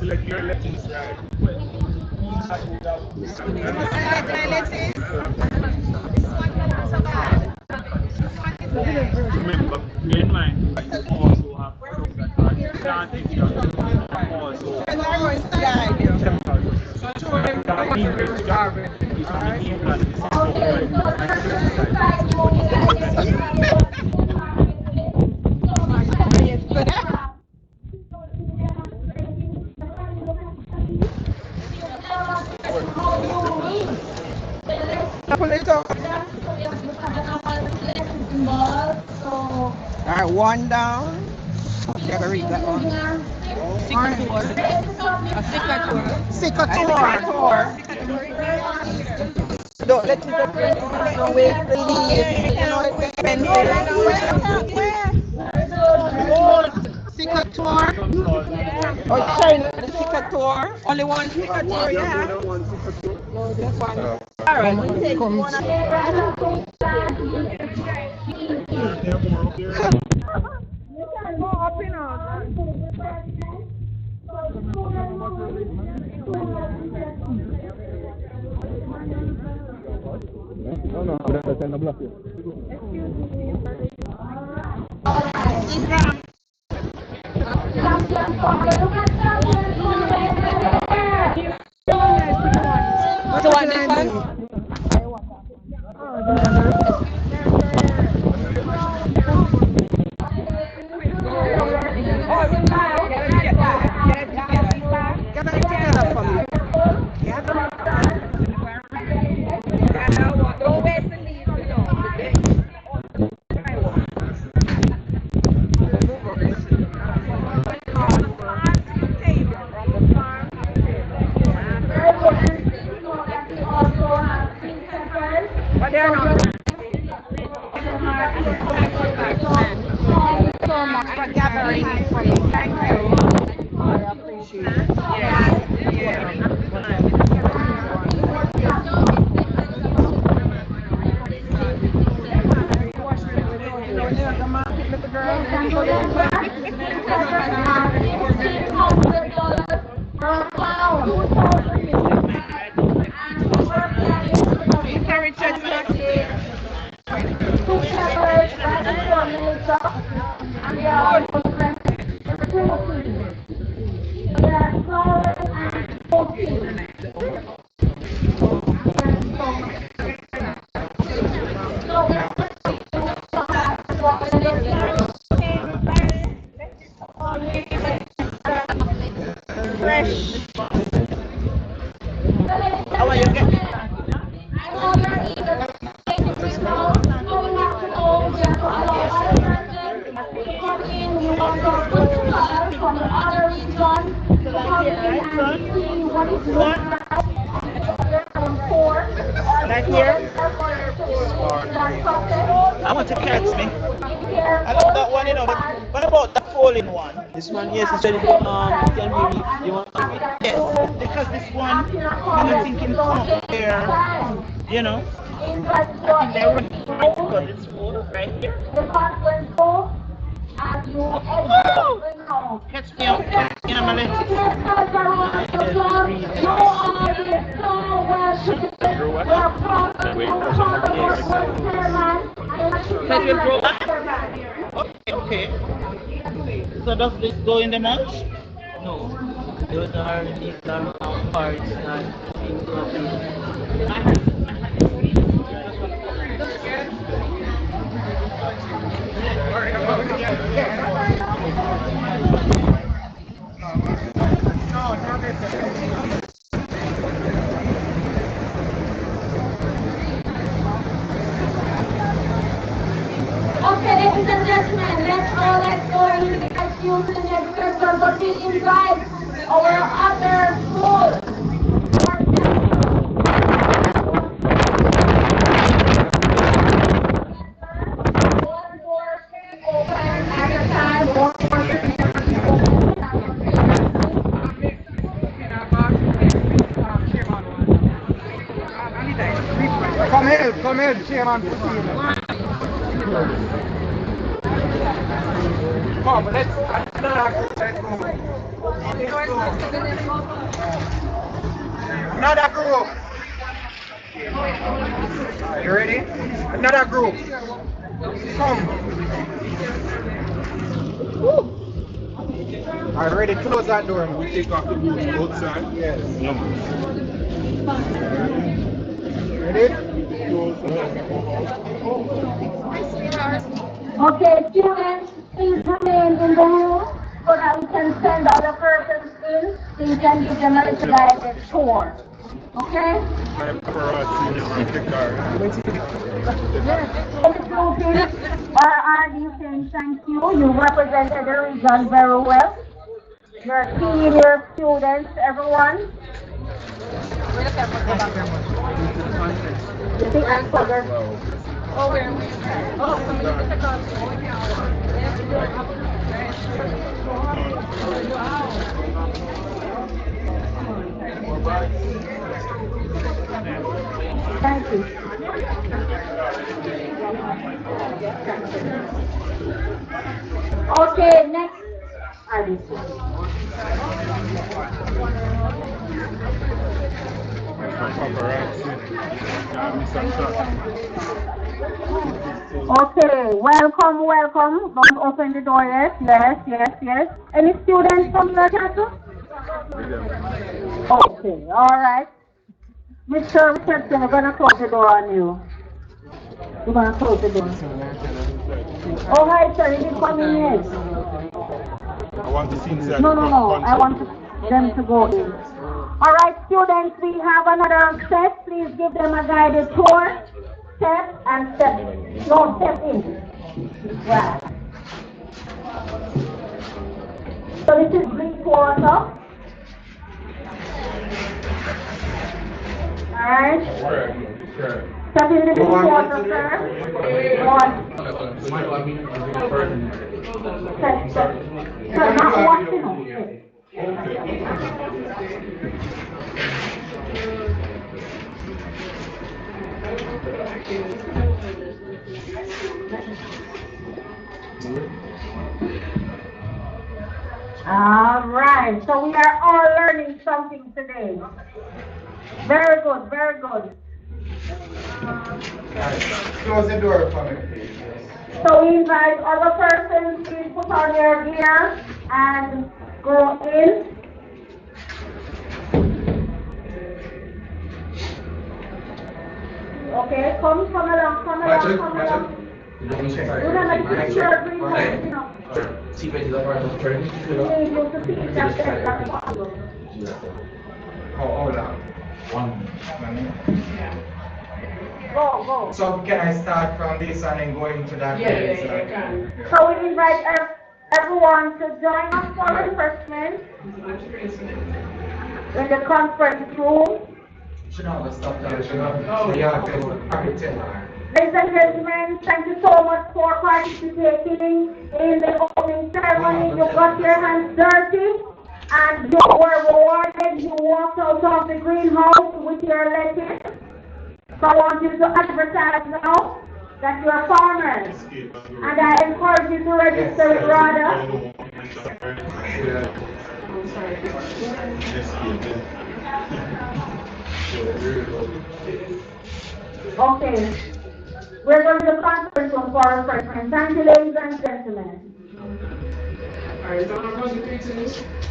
Select your letters, right? Remember, bear in mind, you also have those that are planting also Alright, one down. You gotta read that one. Cicator. Don't let it go. Don't wait to leave. You know it's expensive. Cicator. Oh, China, the cicator. Only one cicator, yeah. No, this one. Alright, we take one. No, pero está en la plaza. So what this one? Also Thank you so much for gathering information. Thank you. I appreciate it. How are you getting? Right here? I want to catch me. I love that one, you know. What about that falling one? This one, yes, it's ready for it can be reached. You want to reach? Yes, because this one, I'm thinking from there, you know. I think they're running because it's full right here. Woo! Catch me up, you know, my legs. Okay. So does this go in the mulch? No. Those are these parts that into a Okay, ladies and gentlemen, let's go and invite you to the next person, but we invite our other schools. Come ahead, Chairman. Come, let's another group. You ready? Another group. Come. Are you ready? Close that door and we take off the boots outside. Yes. Ready? Okay, students, please remain in the room so that we can send other persons in so you can give them a little guided tour. Okay? RRD saying thank you. You represented the region very well. Your senior students, everyone. You think I'm clever? Oh, where are we? Oh, thank you. Okay, next. Okay, welcome. Don't open the door yet. Yes. Any students from your campus? Okay, all right. Mr. Richardson, we're going to close the door on you. We're going to close the door. All right, sir, you didn't come in yet. I want to see inside. No. I want them to go in. All right, students, we have another set. Please give them a guided tour. Step and step. No, step in. Right. So this is Greek water. Alright. Step in the Greek water, sir. 1, All right, so we are all learning something today. Very good, very good. Close the door for me, please. So we invite other persons to put on their gear and go in. Okay, come along, come along. Remember, this is your green card, you know. We need you to see it as best as possible. Hold on. Go. So can I start from this and then go into that? Yeah, you can. So we invite everyone to join us for refreshment in the conference room. Should not stop that. Oh, yeah, Ladies and gentlemen, thank you so much for participating in the opening ceremony. You got your hands dirty and you were rewarded. You walked out of the greenhouse with your lettuce. So I want you to advertise now that you are farmers. And I encourage you to register with RADA. Okay. We're going to the conference room for refreshment. Thank you, ladies and gentlemen. Alright, so I'm going to continue.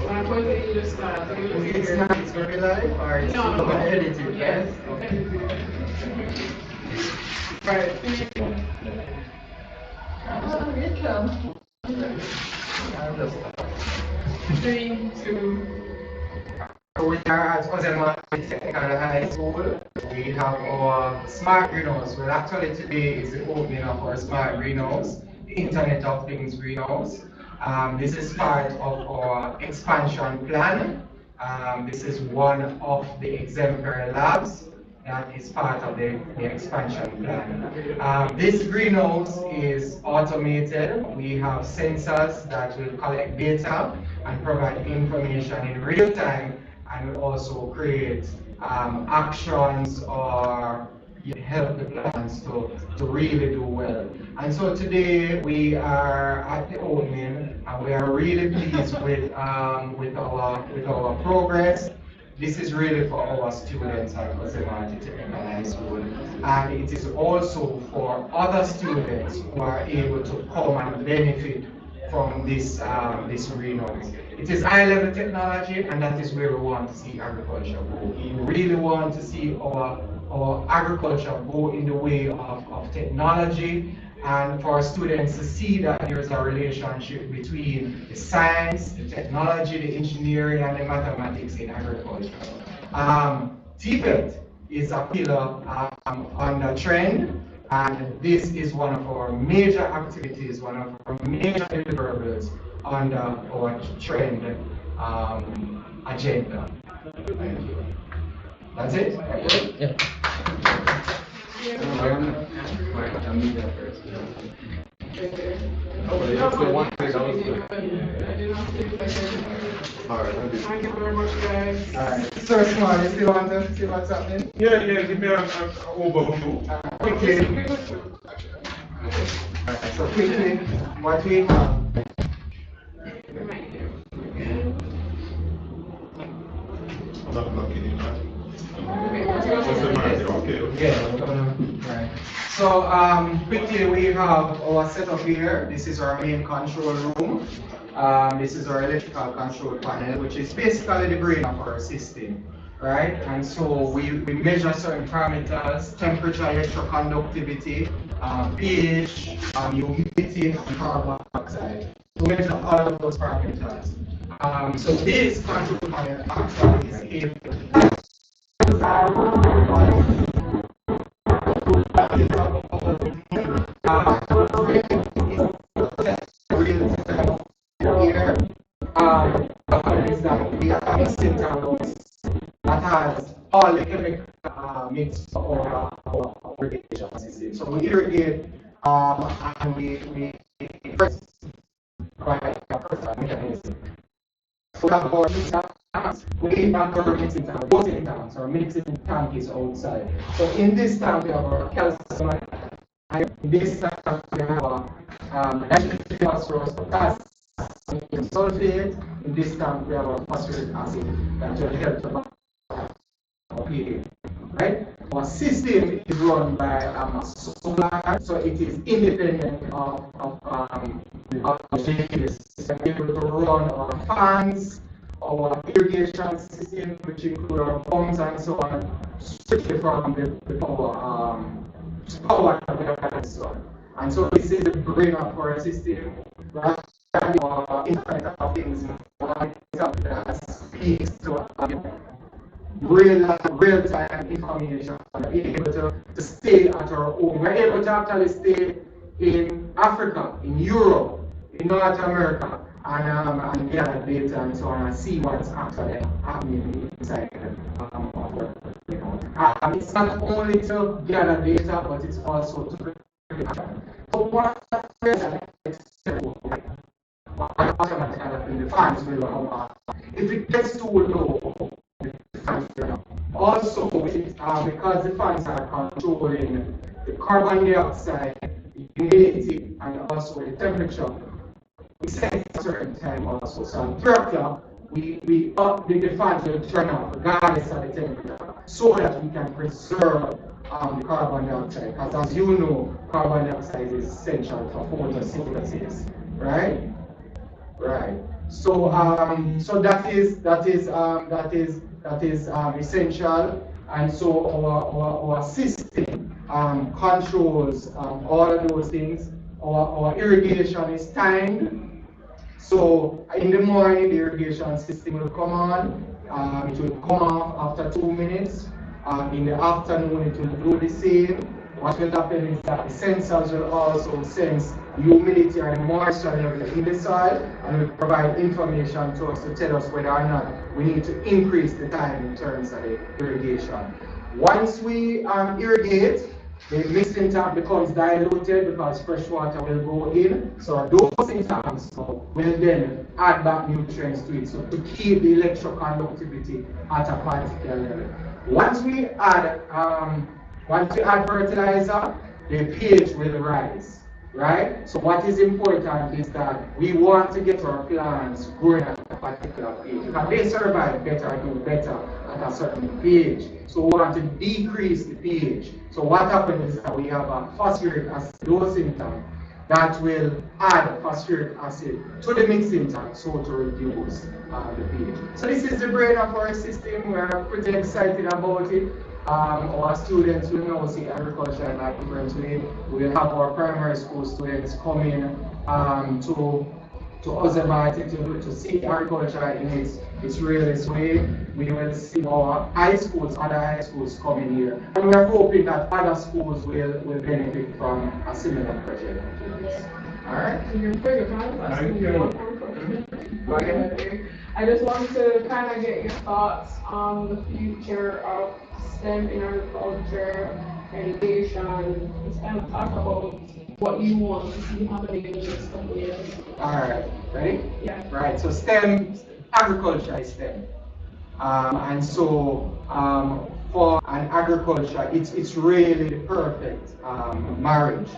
I'm going to either start. It's not, it's going to be live or it's going to edit it, yes? Okay. Right. 3, 2. We are at Marti Technical High School. We have our smart greenhouse. Well, actually today is the opening of our smart greenhouse, Internet of Things greenhouse. This is part of our expansion plan. This is one of the exemplary labs that is part of the expansion plan. This greenhouse is automated. We have sensors that will collect data and provide information in real time, and will also create actions or help the plants to really do well. And so today we are at the opening, and we are really pleased with our progress. This is really for our students at Marti Technical High School, and it is also for other students who are able to come and benefit from this greenhouse. It is high-level technology, and that is where we want to see agriculture go. We really want to see our agriculture go in the way of technology, and for our students to see that there is a relationship between the science, the technology, the engineering, and the mathematics in agriculture. TPET is a pillar on the trend, and this is one of our major activities, one of our major deliverables under our trend agenda. Thank you. That's it? Yeah. Thank you very much, guys. Alright. Sir Smart, you still want to see what's happening? Yeah, give me an overview. Quickly. Alright, so quickly, what we have. Right. So quickly we have our setup here. This is our main control room. This is our electrical control panel, which is basically the brain of our system, right? And so we measure certain parameters: temperature, electroconductivity, pH, humidity, and carbon dioxide. We measure all of those parameters. So this control panel actually is able that has all the chemical mix for our irrigation system. So we irrigate and we first provide a personal mechanism. So we have our mixing tanks. We have our mixing tank, rotating tanks. Our mixing tank is outside. So in this tank we have our calcium. In this tank we have nitrogen, phosphorus, potassium, sulfate. In this tank we have our phosphoric acid that will help to pH. Right? Our system is run by solar, so it is independent of the system. We're able to run our fans, our irrigation system, which include our pumps and so on, strictly from the power that we have and so on. And so this is the brain of our system. Right? Internet of Things, that speaks to real-time information. We're able to stay at our home. We're able to actually stay in Africa, in Europe, in North America, and gather data and so on and see what's actually happening inside of our it's not only to gather data, but it's also to so what the fans will if it gets too low, also, because the fans are controlling the carbon dioxide, the humidity, and also the temperature, we set a certain time also. So at 3 o'clock, we up the fans will turn off regardless of the temperature, so that we can preserve the carbon dioxide. Because as you know, carbon dioxide is essential for photosynthesis, right? Right. So so that is essential, and so our system controls all of those things. Our irrigation is timed. So in the morning, the irrigation system will come on. It will come off after 2 minutes. In the afternoon, it will do the same. What will happen is that the sensors will also sense humidity and moisture level in the soil, and will provide information to us to tell us whether or not we need to increase the time in terms of the irrigation. Once we irrigate, the mixing tank becomes diluted because fresh water will go in. So those tanks will then add back nutrients to it, so to keep the electroconductivity at a particular level. Once we add fertilizer, the pH will rise, right? So what is important is that we want to get our plants growing at a particular pH. Because they survive better, do better at a certain pH. So we want to decrease the pH. So what happens is that we have a phosphoric acidosis tank that will add phosphoric acid to the mixing tank, so to reduce the pH. So this is the brain of our system. We are pretty excited about it. Our students will now see agriculture in a different way. We will have our primary school students coming to Marti to see agriculture in its realist way. We will see our other high schools coming here. And we are hoping that other schools will benefit from a similar project. All right? Thank you. Go ahead. I just want to kind of get your thoughts on the future of STEM in agriculture, education, just kind of talk about what you want to see happening in the next couple years. All right, ready? Yeah. Right, so STEM, agriculture is STEM. And so for an agriculture, it's really the perfect marriage.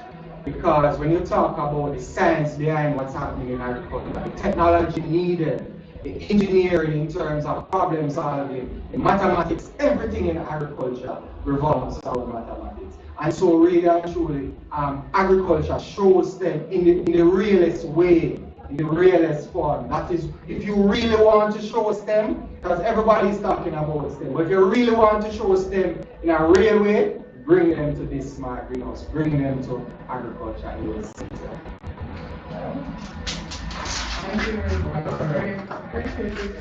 Because when you talk about the science behind what's happening in agriculture, the technology needed, the engineering in terms of problem solving, the mathematics, everything in agriculture revolves around mathematics. And so really and truly, agriculture shows them in the realest way, in the realest form. That is, if you really want to show STEM, because everybody's talking about STEM, but if you really want to show STEM in a real way, bring them to this smart greenhouse, bring them to agriculture, and you will see them. Thank you very much. Appreciate it.